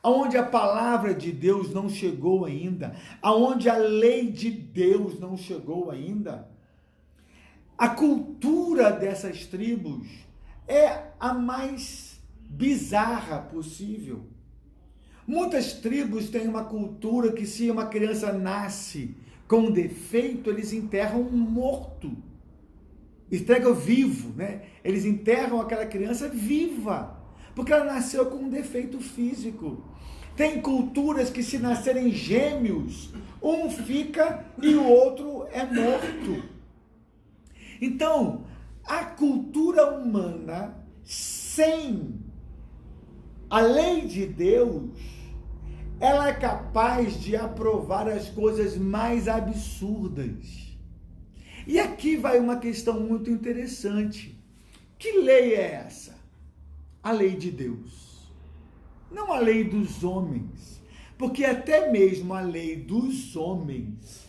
aonde a palavra de Deus não chegou ainda, aonde a lei de Deus não chegou ainda, a cultura dessas tribos é a mais bizarra possível. Muitas tribos têm uma cultura que, se uma criança nasce com defeito, eles enterram um morto. Entregam vivo, né? Eles enterram aquela criança viva, porque ela nasceu com um defeito físico. Tem culturas que, se nascerem gêmeos, um fica e o outro é morto. Então, a cultura humana, sem a lei de Deus, ela é capaz de aprovar as coisas mais absurdas. E aqui vai uma questão muito interessante. Que lei é essa? A lei de Deus. Não a lei dos homens. Porque até mesmo a lei dos homens,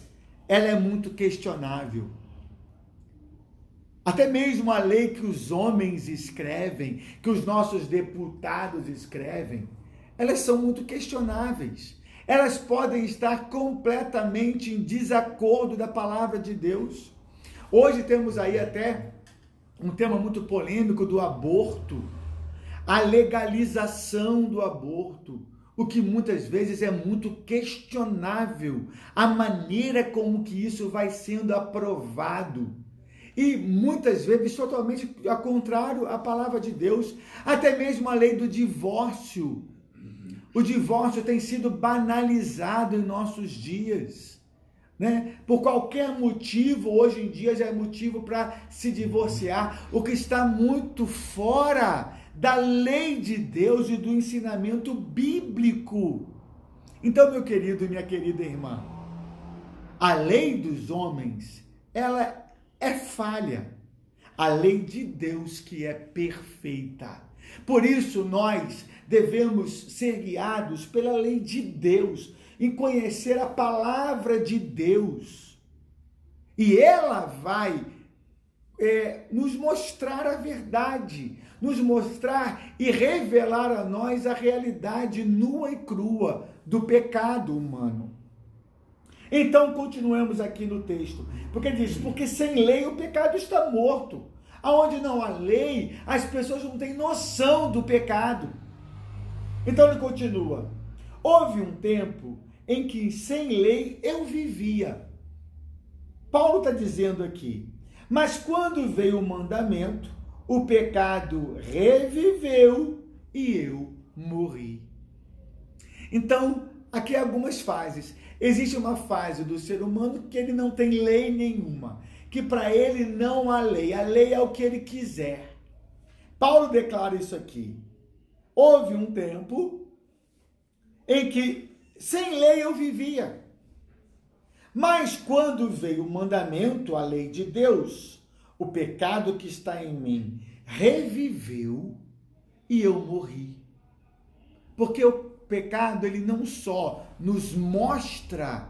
ela é muito questionável. Até mesmo a lei que os homens escrevem, que os nossos deputados escrevem, elas são muito questionáveis. Elas podem estar completamente em desacordo da palavra de Deus. Hoje temos aí até um tema muito polêmico do aborto, a legalização do aborto. o que muitas vezes é muito questionável, a maneira como que isso vai sendo aprovado. E muitas vezes totalmente ao contrário à palavra de Deus, até mesmo a lei do divórcio. O divórcio tem sido banalizado em nossos dias, né? Por qualquer motivo, hoje em dia já é motivo para se divorciar, o que está muito fora da lei de Deus e do ensinamento bíblico. Então, meu querido e minha querida irmã, a lei dos homens, ela é falha. A lei de Deus que é perfeita. Por isso, nós devemos ser guiados pela lei de Deus, em conhecer a palavra de Deus. E ela vai nos mostrar a verdade, nos mostrar e revelar a nós a realidade nua e crua do pecado humano. Então, continuemos aqui no texto, porque diz, porque sem lei o pecado está morto. Aonde não há lei, as pessoas não têm noção do pecado. Então ele continua, houve um tempo em que sem lei eu vivia. Paulo está dizendo aqui, mas quando veio o mandamento, o pecado reviveu e eu morri. Então, aqui há algumas fases. Existe uma fase do ser humano que ele não tem lei nenhuma, que para ele não há lei, a lei é o que ele quiser. Paulo declara isso aqui. Houve um tempo em que sem lei eu vivia, mas quando veio o mandamento, a lei de Deus, o pecado que está em mim reviveu e eu morri. Porque o pecado, ele não só nos mostra,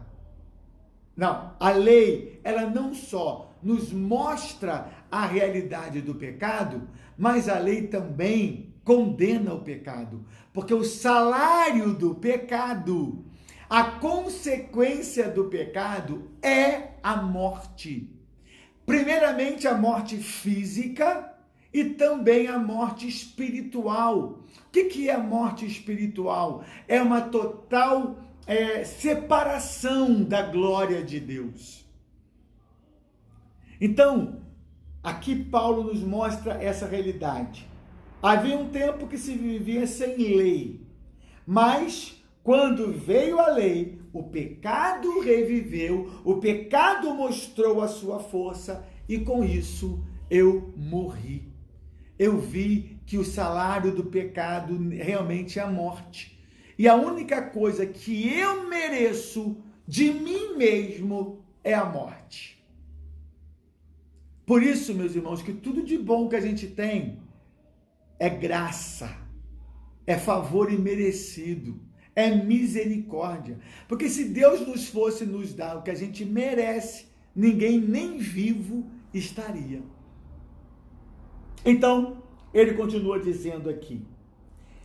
a lei, ela não só nos mostra a realidade do pecado, mas a lei também condena o pecado, porque o salário do pecado, a consequência do pecado é a morte. Primeiramente a morte física e também a morte espiritual. O que é a morte espiritual? É uma total separação da glória de Deus. Então, aqui Paulo nos mostra essa realidade. Havia um tempo que se vivia sem lei, mas quando veio a lei, o pecado reviveu, o pecado mostrou a sua força e com isso eu morri. Eu vi que o salário do pecado realmente é a morte. E a única coisa que eu mereço de mim mesmo é a morte. Por isso, meus irmãos, que tudo de bom que a gente tem é graça, é favor imerecido, é misericórdia. Porque se Deus nos fosse nos dar o que a gente merece, ninguém nem vivo estaria. Então, ele continua dizendo aqui,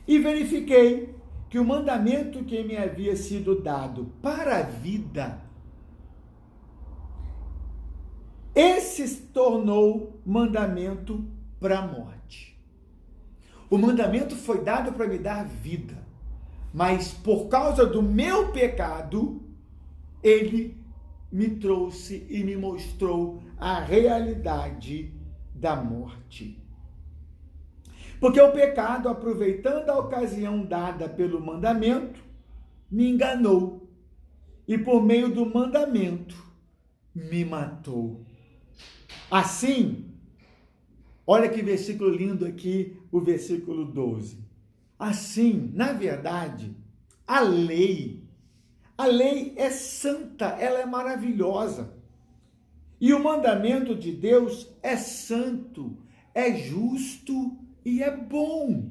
e verifiquei que o mandamento que me havia sido dado para a vida, esse se tornou mandamento para a morte. O mandamento foi dado para me dar vida, mas por causa do meu pecado, ele me trouxe e me mostrou a realidade da morte. Porque o pecado, aproveitando a ocasião dada pelo mandamento, me enganou e por meio do mandamento me matou. Assim, olha que versículo lindo aqui, o versículo 12. Assim, na verdade, a lei é santa, ela é maravilhosa. E o mandamento de Deus é santo, é justo e é bom.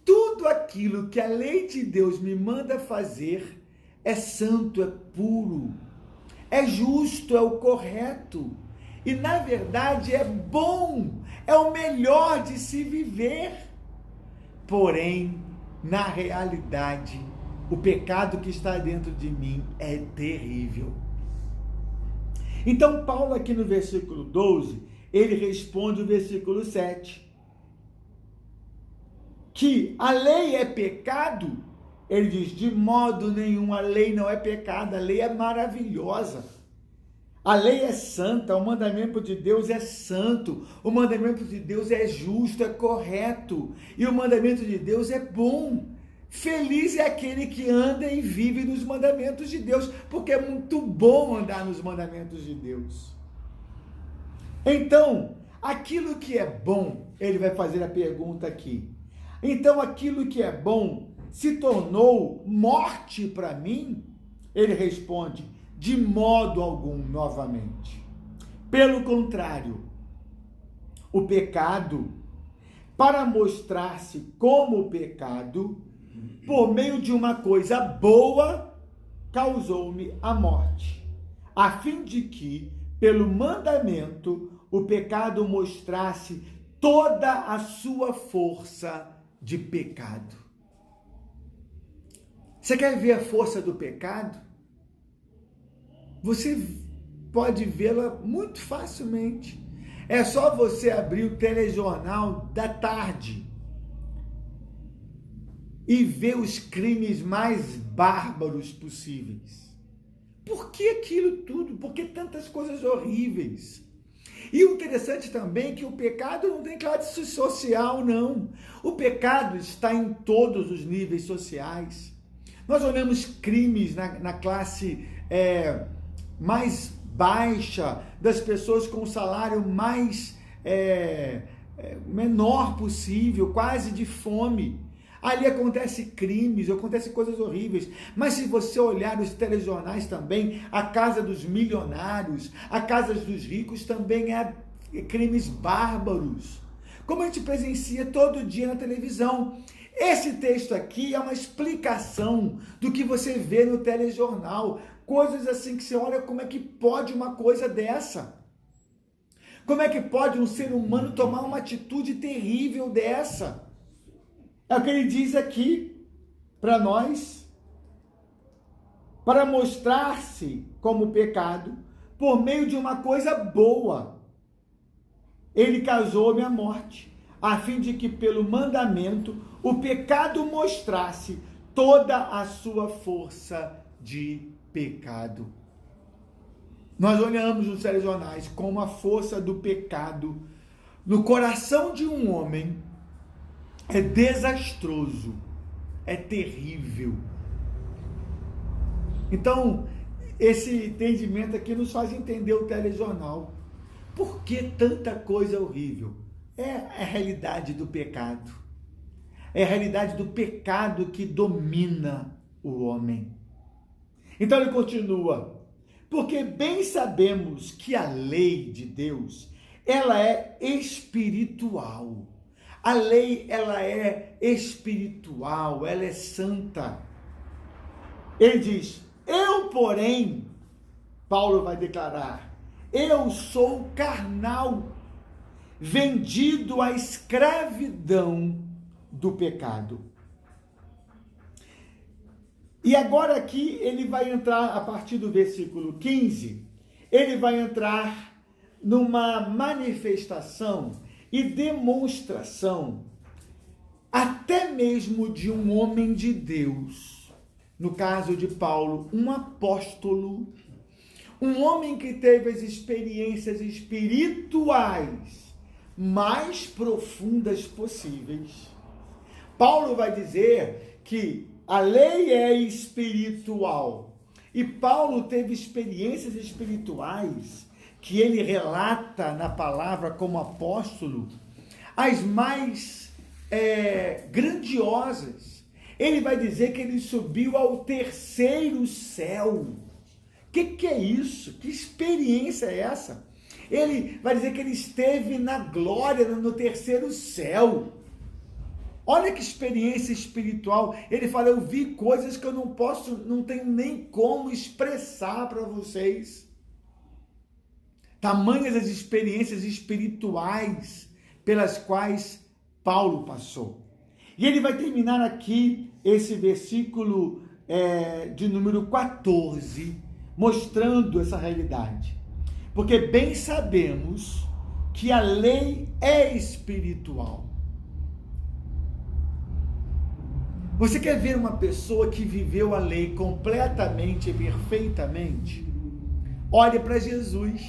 Tudo aquilo que a lei de Deus me manda fazer é santo, é puro, é justo, é o correto. E na verdade é bom, é o melhor de se viver. Porém, na realidade, o pecado que está dentro de mim é terrível. Então, Paulo aqui no versículo 12, ele responde o versículo 7. Que a lei é pecado, Ele diz, de modo nenhum, a lei não é pecado, a lei é maravilhosa. A lei é santa, o mandamento de Deus é santo, o mandamento de Deus é justo, é correto, e o mandamento de Deus é bom. Feliz é aquele que anda e vive nos mandamentos de Deus, porque é muito bom andar nos mandamentos de Deus. Então, aquilo que é bom, ele vai fazer a pergunta aqui. Então, aquilo que é bom se tornou morte para mim? Ele responde, de modo algum, novamente. Pelo contrário, o pecado, para mostrar-se como pecado, por meio de uma coisa boa, causou-me a morte, a fim de que, pelo mandamento, o pecado mostrasse toda a sua força de pecado. Você quer ver a força do pecado? Você pode vê-la muito facilmente. É só você abrir o telejornal da tarde e ver os crimes mais bárbaros possíveis. Por que aquilo tudo? Por que tantas coisas horríveis? E o interessante também é que o pecado não tem classe social, não. O pecado está em todos os níveis sociais. Nós olhamos crimes na classe mais baixa, das pessoas com o salário mais menor possível, quase de fome. Ali acontecem crimes, acontecem coisas horríveis. Mas se você olhar os telejornais também, a casa dos milionários, a casa dos ricos também é crimes bárbaros. Como a gente presencia todo dia na televisão. Esse texto aqui é uma explicação do que você vê no telejornal. Coisas assim que você olha, como é que pode uma coisa dessa? Como é que pode um ser humano tomar uma atitude terrível dessa? É o que ele diz aqui para nós, para mostrar-se como pecado, por meio de uma coisa boa. Ele causou-me a morte, a fim de que pelo mandamento o pecado mostrasse toda a sua força de pecado. Nós olhamos nos telejornais como a força do pecado no coração de um homem é desastroso, é terrível. Então, esse entendimento aqui nos faz entender o telejornal. Por que tanta coisa horrível? É a realidade do pecado. É a realidade do pecado que domina o homem. Então ele continua, porque bem sabemos que a lei de Deus, ela é espiritual. A lei, ela é espiritual, ela é santa. Ele diz, eu, porém, Paulo vai declarar, eu sou carnal, vendido à escravidão do pecado. E agora aqui ele vai entrar, a partir do versículo 15, ele vai entrar numa manifestação e demonstração, até mesmo de um homem de Deus, no caso de Paulo, um apóstolo, um homem que teve as experiências espirituais mais profundas possíveis. Paulo vai dizer que a lei é espiritual, e Paulo teve experiências espirituais que ele relata na palavra como apóstolo, as mais grandiosas. Ele vai dizer que ele subiu ao terceiro céu. O que é isso? Que experiência é essa? Ele vai dizer que ele esteve na glória, no terceiro céu. Olha que experiência espiritual. Ele fala, eu vi coisas que eu não tenho nem como expressar para vocês. Tamanhas as experiências espirituais pelas quais Paulo passou. E ele vai terminar aqui esse versículo de número 14, mostrando essa realidade. Porque bem sabemos que a lei é espiritual. Você quer ver uma pessoa que viveu a lei completamente e perfeitamente? Olhe para Jesus.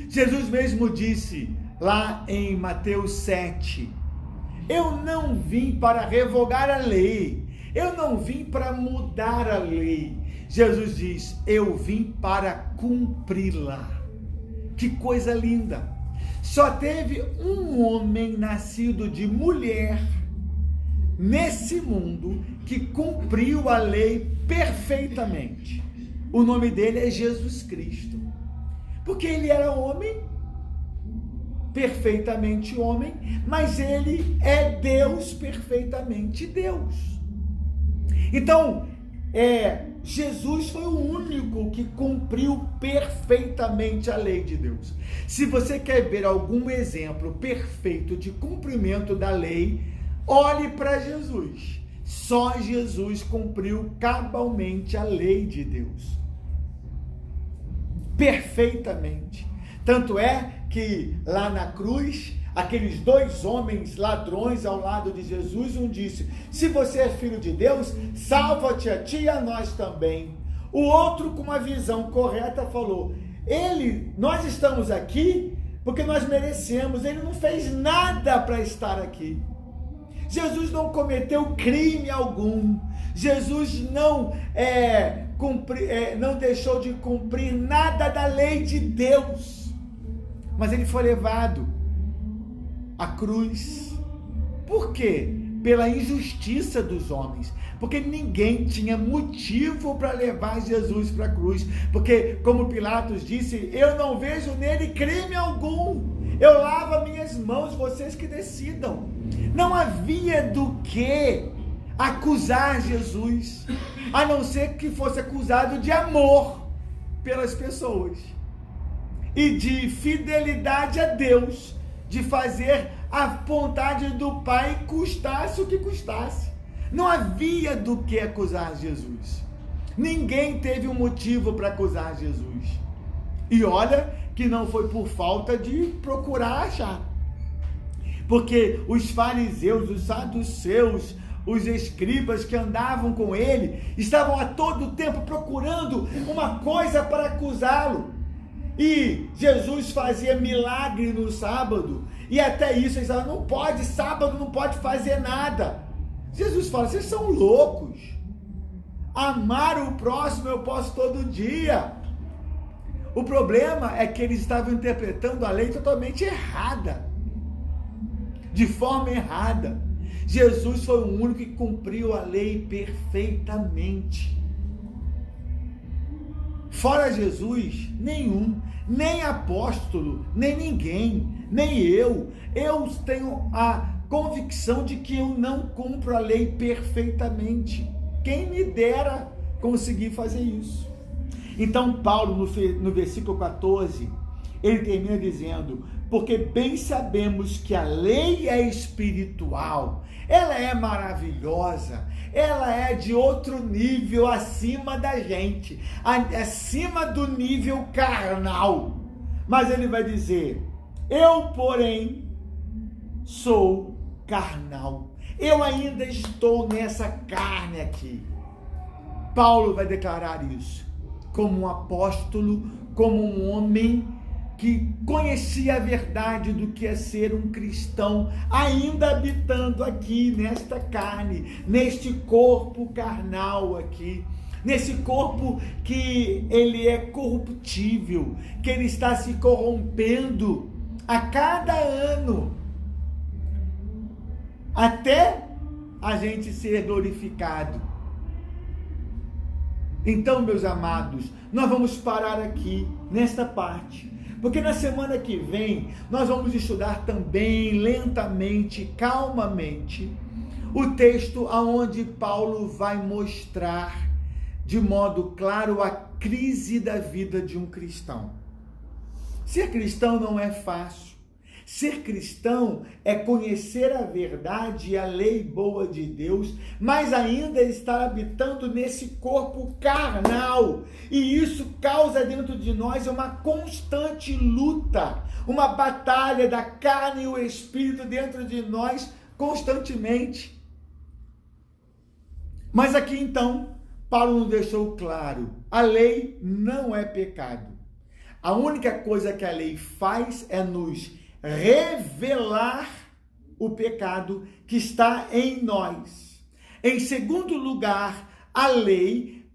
Jesus mesmo disse lá em Mateus 7, eu não vim para revogar a lei, eu não vim para mudar a lei. Jesus diz, eu vim para cumpri-la. Que coisa linda! Só teve um homem nascido de mulher nesse mundo que cumpriu a lei perfeitamente. O nome dele é Jesus Cristo. Porque ele era homem, perfeitamente homem, mas ele é Deus, perfeitamente Deus. Então, Jesus foi o único que cumpriu perfeitamente a lei de Deus. Se você quer ver algum exemplo perfeito de cumprimento da lei, olhe para Jesus. Só Jesus cumpriu cabalmente a lei de Deus. Perfeitamente. Tanto é que lá na cruz, aqueles dois homens ladrões ao lado de Jesus, um disse, se você é filho de Deus, salva-te a ti e a nós também. O outro, com uma visão correta, falou, nós estamos aqui porque nós merecemos, ele não fez nada para estar aqui. Jesus não cometeu crime algum, Jesus não deixou de cumprir nada da lei de Deus, mas ele foi levado à cruz. Por quê? Pela injustiça dos homens, porque ninguém tinha motivo para levar Jesus para a cruz, porque como Pilatos disse, eu não vejo nele crime algum, eu lavo minhas mãos, vocês que decidam. Não havia do que acusar Jesus, a não ser que fosse acusado de amor pelas pessoas e de fidelidade a Deus, de fazer a vontade do Pai, custasse o que custasse. Não havia do que acusar Jesus. Ninguém teve um motivo para acusar Jesus. E olha que não foi por falta de procurar achar. Porque os fariseus, os saduceus, os escribas que andavam com ele, estavam a todo tempo procurando uma coisa para acusá-lo. E Jesus fazia milagre no sábado, e até isso eles falavam, não pode, sábado não pode fazer nada. Jesus fala, vocês são loucos. Amar o próximo eu posso todo dia. O problema é que eles estavam interpretando a lei totalmente errada, de forma errada. Jesus foi o único que cumpriu a lei perfeitamente. Fora Jesus, nenhum, nem apóstolo, nem ninguém, nem eu tenho a convicção de que eu não cumpro a lei perfeitamente. Quem me dera conseguir fazer isso. Então Paulo, no versículo 14, ele termina dizendo, porque bem sabemos que a lei é espiritual, ela é maravilhosa, ela é de outro nível acima da gente, acima do nível carnal. Mas ele vai dizer, eu porém sou carnal, eu ainda estou nessa carne aqui. Paulo vai declarar isso como um apóstolo, como um homem que conhecia a verdade do que é ser um cristão, ainda habitando aqui nesta carne, neste corpo carnal aqui, nesse corpo que ele é corruptível, que ele está se corrompendo a cada ano, até a gente ser glorificado. Então, meus amados, nós vamos parar aqui nesta parte, porque na semana que vem nós vamos estudar também lentamente, calmamente, o texto aonde Paulo vai mostrar de modo claro a crise da vida de um cristão. Ser cristão não é fácil. Ser cristão é conhecer a verdade e a lei boa de Deus, mas ainda estar habitando nesse corpo carnal. E isso causa dentro de nós uma constante luta, uma batalha da carne e o espírito dentro de nós constantemente. Mas aqui então, Paulo nos deixou claro, a lei não é pecado. A única coisa que a lei faz é nos revelar o pecado que está em nós. Em segundo lugar, a lei,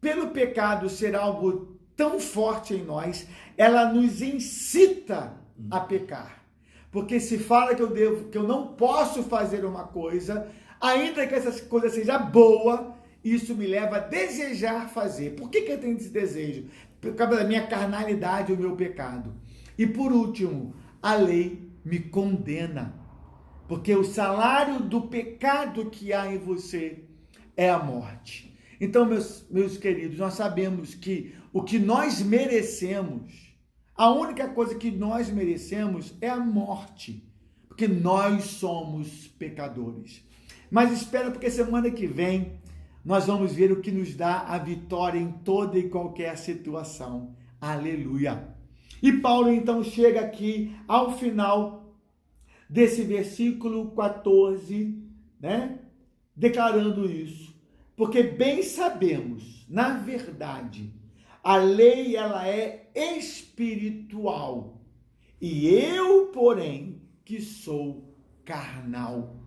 pelo pecado ser algo tão forte em nós, ela nos incita a pecar. Porque se fala que eu não posso fazer uma coisa, ainda que essa coisa seja boa, isso me leva a desejar fazer. Por que eu tenho esse desejo? Por causa da minha carnalidade, o meu pecado. E por último, a lei me condena. Porque o salário do pecado que há em você é a morte. Então, meus queridos, nós sabemos que o que nós merecemos, a única coisa que nós merecemos é a morte. Porque nós somos pecadores. Mas espera, porque semana que vem nós vamos ver o que nos dá a vitória em toda e qualquer situação. Aleluia! E Paulo então chega aqui ao final desse versículo 14, né? Declarando isso. Porque bem sabemos, na verdade, a lei ela é espiritual. E eu, porém, que sou carnal.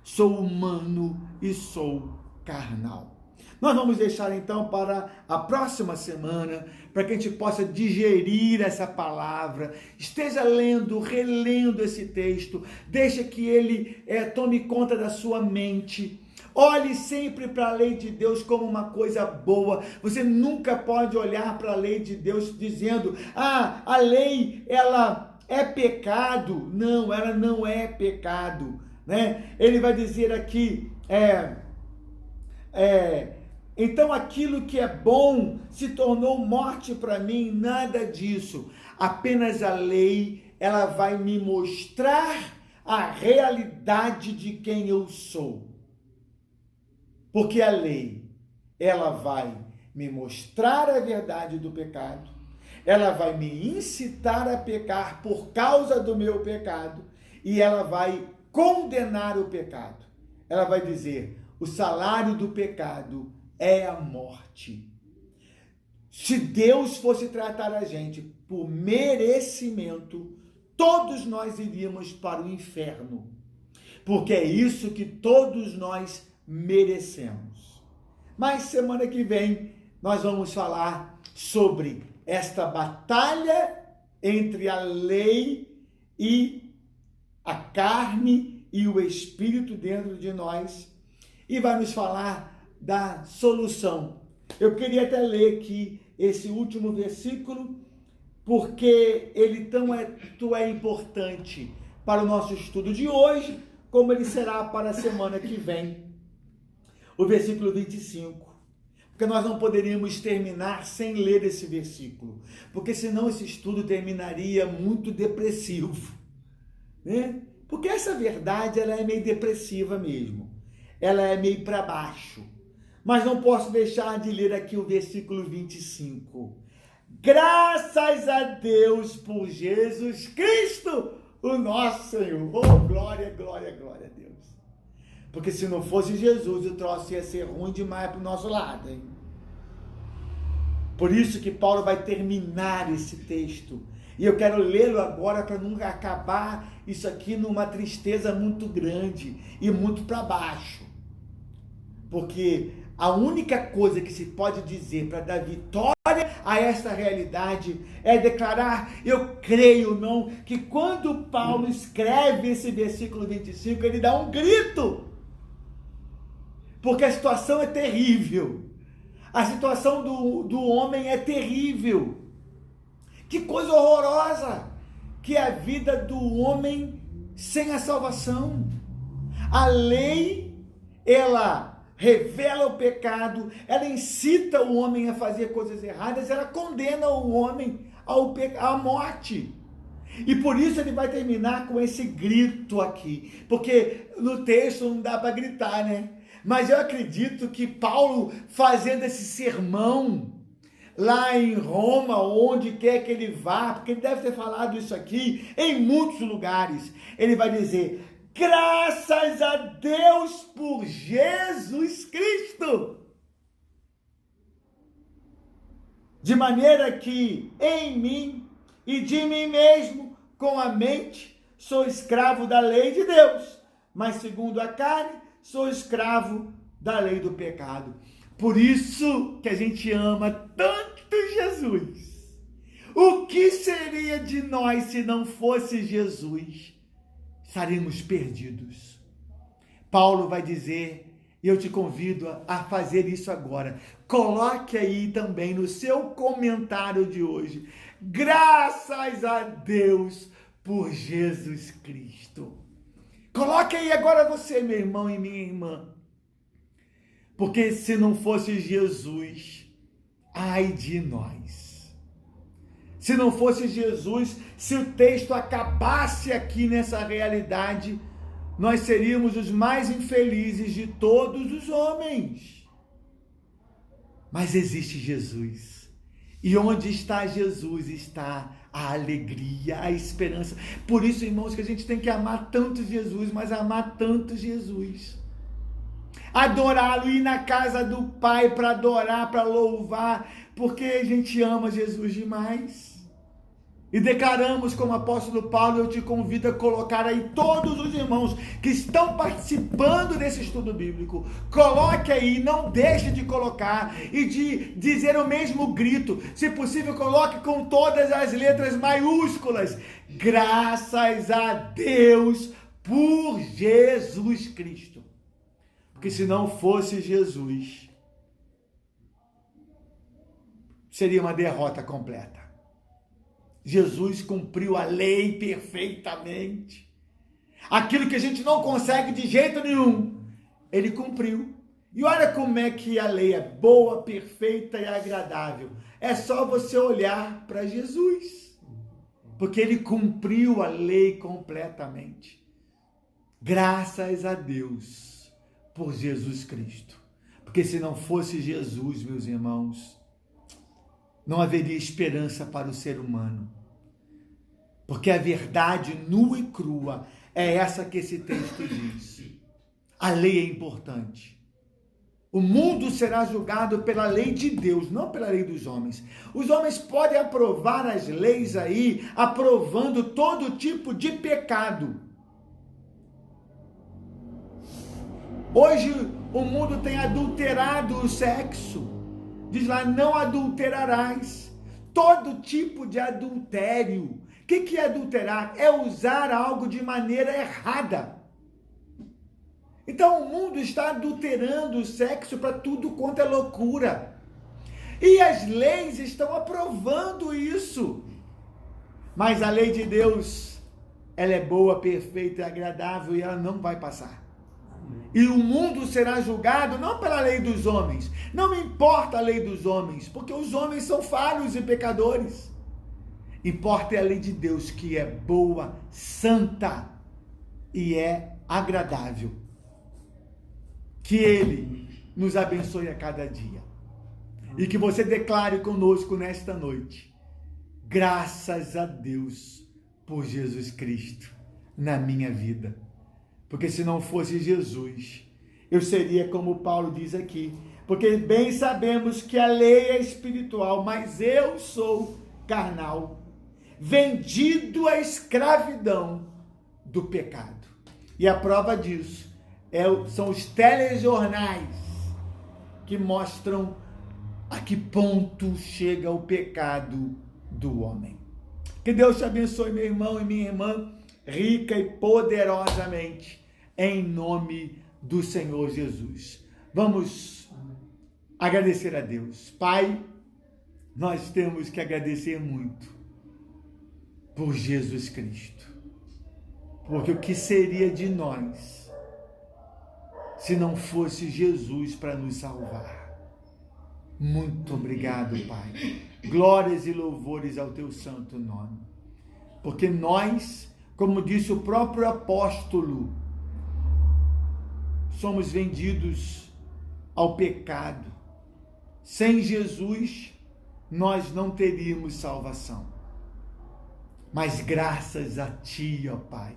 Sou humano e sou carnal. Nós vamos deixar então para a próxima semana, para que a gente possa digerir essa palavra, esteja lendo, relendo esse texto, deixa que ele tome conta da sua mente. Olhe sempre para a lei de Deus como uma coisa boa. Você nunca pode olhar para a lei de Deus dizendo, a lei ela é pecado. Não, ela não é pecado, né? Ele vai dizer aqui, então aquilo que é bom se tornou morte para mim, nada disso. Apenas a lei, ela vai me mostrar a realidade de quem eu sou. Porque a lei, ela vai me mostrar a verdade do pecado, ela vai me incitar a pecar por causa do meu pecado, e ela vai condenar o pecado. Ela vai dizer, o salário do pecado é a morte. Se Deus fosse tratar a gente por merecimento, todos nós iríamos para o inferno. Porque é isso que todos nós merecemos. Mas semana que vem nós vamos falar sobre esta batalha entre a lei e a carne e o espírito dentro de nós, e vai nos falar da solução. Eu queria até ler aqui esse último versículo, porque ele tanto é importante para o nosso estudo de hoje, como ele será para a semana que vem. O versículo 25. Porque nós não poderíamos terminar sem ler esse versículo, porque senão esse estudo terminaria muito depressivo, né? Porque essa verdade, ela é meio depressiva mesmo. Ela é meio para baixo. Mas não posso deixar de ler aqui o versículo 25. Graças a Deus por Jesus Cristo, o nosso Senhor. Oh, glória, glória, glória a Deus. Porque se não fosse Jesus, o troço ia ser ruim demais para o nosso lado, hein? Por isso que Paulo vai terminar esse texto. E eu quero lê-lo agora para não acabar isso aqui numa tristeza muito grande e muito para baixo. Porque a única coisa que se pode dizer para dar vitória a essa realidade é declarar, eu creio, não, que quando Paulo escreve esse versículo 25, ele dá um grito. Porque a situação é terrível. A situação do homem é terrível. Que coisa horrorosa que é a vida do homem sem a salvação. A lei, ela revela o pecado, ela incita o homem a fazer coisas erradas, ela condena o homem à morte. E por isso ele vai terminar com esse grito aqui, porque no texto não dá para gritar, né? Mas eu acredito que Paulo, fazendo esse sermão lá em Roma, onde quer que ele vá, porque ele deve ter falado isso aqui em muitos lugares, ele vai dizer, graças a Deus por Jesus Cristo. de maneira que em mim e de mim mesmo, com a mente, sou escravo da lei de Deus, mas segundo a carne, sou escravo da lei do pecado. Por isso que a gente ama tanto Jesus. O que seria de nós se não fosse Jesus? Estaríamos perdidos. Paulo vai dizer, e eu te convido a fazer isso agora. Coloque aí também no seu comentário de hoje: graças a Deus por Jesus Cristo. Coloque aí agora você, meu irmão e minha irmã. Porque se não fosse Jesus, ai de nós. Se não fosse Jesus, se o texto acabasse aqui nessa realidade, nós seríamos os mais infelizes de todos os homens. Mas existe Jesus. E onde está Jesus, está a alegria, a esperança. Por isso, irmãos, que a gente tem que amar tanto Jesus, mas amar tanto Jesus. Adorá-lo, ir na casa do Pai para adorar, para louvar, porque a gente ama Jesus demais. E declaramos, como apóstolo Paulo, eu te convido a colocar aí todos os irmãos que estão participando desse estudo bíblico. Coloque aí, não deixe de colocar e de dizer o mesmo grito. Se possível, coloque com todas as letras maiúsculas. Graças a Deus por Jesus Cristo. Porque se não fosse Jesus, seria uma derrota completa. Jesus cumpriu a lei perfeitamente. Aquilo que a gente não consegue de jeito nenhum, ele cumpriu. E olha como é que a lei é boa, perfeita e agradável. É só você olhar para Jesus, porque ele cumpriu a lei completamente. Graças a Deus por Jesus Cristo. Porque se não fosse Jesus, meus irmãos, não haveria esperança para o ser humano. Porque a verdade nua e crua é essa que esse texto diz. A lei é importante. O mundo será julgado pela lei de Deus, não pela lei dos homens. Os homens podem aprovar as leis aí, aprovando todo tipo de pecado. Hoje o mundo tem adulterado o sexo. Diz lá, não adulterarás. Todo tipo de adultério. O que é adulterar? É usar algo de maneira errada. Então o mundo está adulterando o sexo para tudo quanto é loucura. E as leis estão aprovando isso. Mas a lei de Deus, ela é boa, perfeita e agradável e ela não vai passar. E o mundo será julgado não pela lei dos homens. Não me importa a lei dos homens, porque os homens são falhos e pecadores. Importa a lei de Deus, que é boa, santa e é agradável. Que Ele nos abençoe a cada dia. E que você declare conosco nesta noite: graças a Deus por Jesus Cristo na minha vida. Porque se não fosse Jesus, eu seria como Paulo diz aqui. Porque bem sabemos que a lei é espiritual, mas eu sou carnal, vendido à escravidão do pecado. E a prova disso são os telejornais que mostram a que ponto chega o pecado do homem. Que Deus te abençoe, meu irmão e minha irmã, rica e poderosamente, em nome do Senhor Jesus. Vamos agradecer a Deus. Pai, nós temos que agradecer muito por Jesus Cristo. Porque o que seria de nós se não fosse Jesus para nos salvar? Muito obrigado, Pai. Glórias e louvores ao teu santo nome. Porque nós, como disse o próprio apóstolo, somos vendidos ao pecado. Sem Jesus, nós não teríamos salvação. Mas graças a Ti, ó Pai,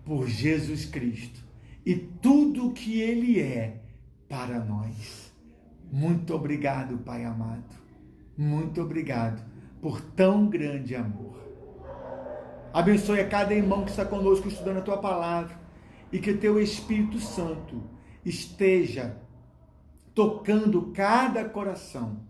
por Jesus Cristo e tudo o que Ele é para nós. Muito obrigado, Pai amado. muito obrigado por tão grande amor. Abençoe a cada irmão que está conosco estudando a tua palavra e que teu Espírito Santo esteja tocando cada coração,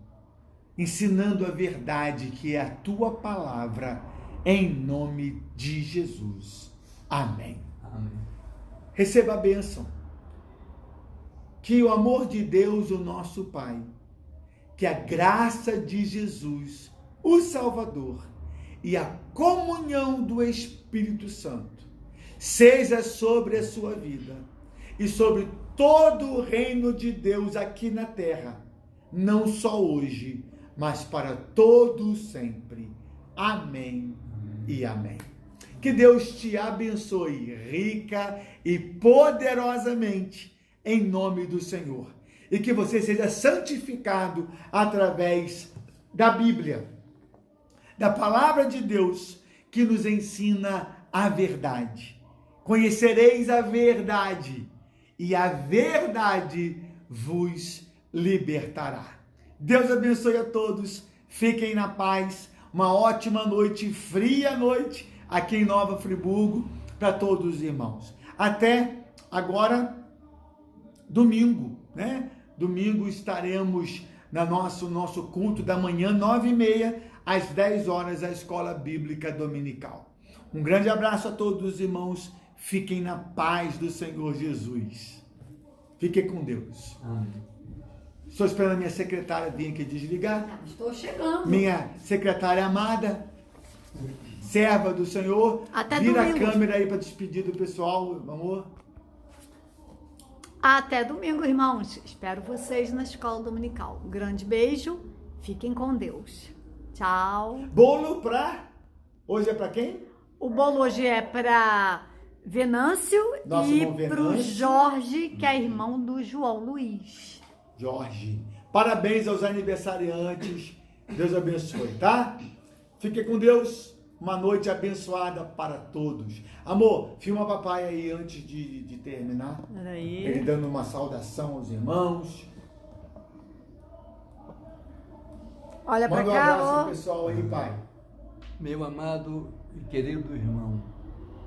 ensinando a verdade que é a tua palavra, em nome de Jesus. Amém. Amém. Receba a bênção. Que o amor de Deus, o nosso Pai, que a graça de Jesus, o Salvador, e a comunhão do Espírito Santo seja sobre a sua vida e sobre todo o reino de Deus aqui na terra, não só hoje, mas para todo sempre. Amém e amém. Que Deus te abençoe rica e poderosamente em nome do Senhor, e que você seja santificado através da Bíblia, da palavra de Deus, que nos ensina a verdade. Conhecereis a verdade, e a verdade vos libertará. Deus abençoe a todos, fiquem na paz, uma ótima noite, fria noite, aqui em Nova Friburgo, para todos os irmãos. Até agora, domingo, né? Domingo estaremos no nosso culto da manhã, 9h30, às 10 horas, a Escola Bíblica Dominical. Um grande abraço a todos os irmãos, fiquem na paz do Senhor Jesus. Fiquem com Deus. Amém. Estou esperando a minha secretária vir aqui desligar. Estou chegando. Minha secretária amada, serva do Senhor. Até vira domingo. a câmera aí para despedir do pessoal, amor. Até domingo, irmãos. Espero vocês na escola dominical. Um grande beijo. Fiquem com Deus. Tchau. Bolo para... Hoje é para quem? O bolo hoje é para Venâncio Nosso e irmão para o Venâncio. Jorge, que é irmão do João Luiz. Jorge. Parabéns aos aniversariantes. Deus abençoe, tá? Fique com Deus. Uma noite abençoada para todos. Amor, filma papai aí antes de terminar. Peraí. Ele dando uma saudação aos irmãos. Olha para Manda um abraço cá, pro pessoal aí, pai. Meu amado e querido irmão,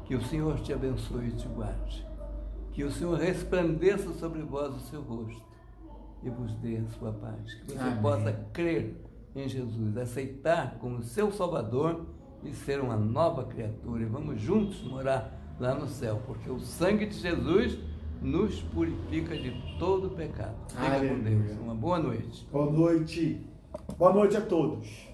que o Senhor te abençoe e te guarde. Que o Senhor resplandeça sobre vós o seu rosto e vos dê a sua paz. Que você Amém. possa crer em Jesus, aceitar como seu Salvador e ser uma nova criatura. E vamos juntos morar lá no céu, porque o sangue de Jesus nos purifica de todo pecado. Fica com Aleluia. Deus. Uma boa noite. Boa noite. Boa noite a todos.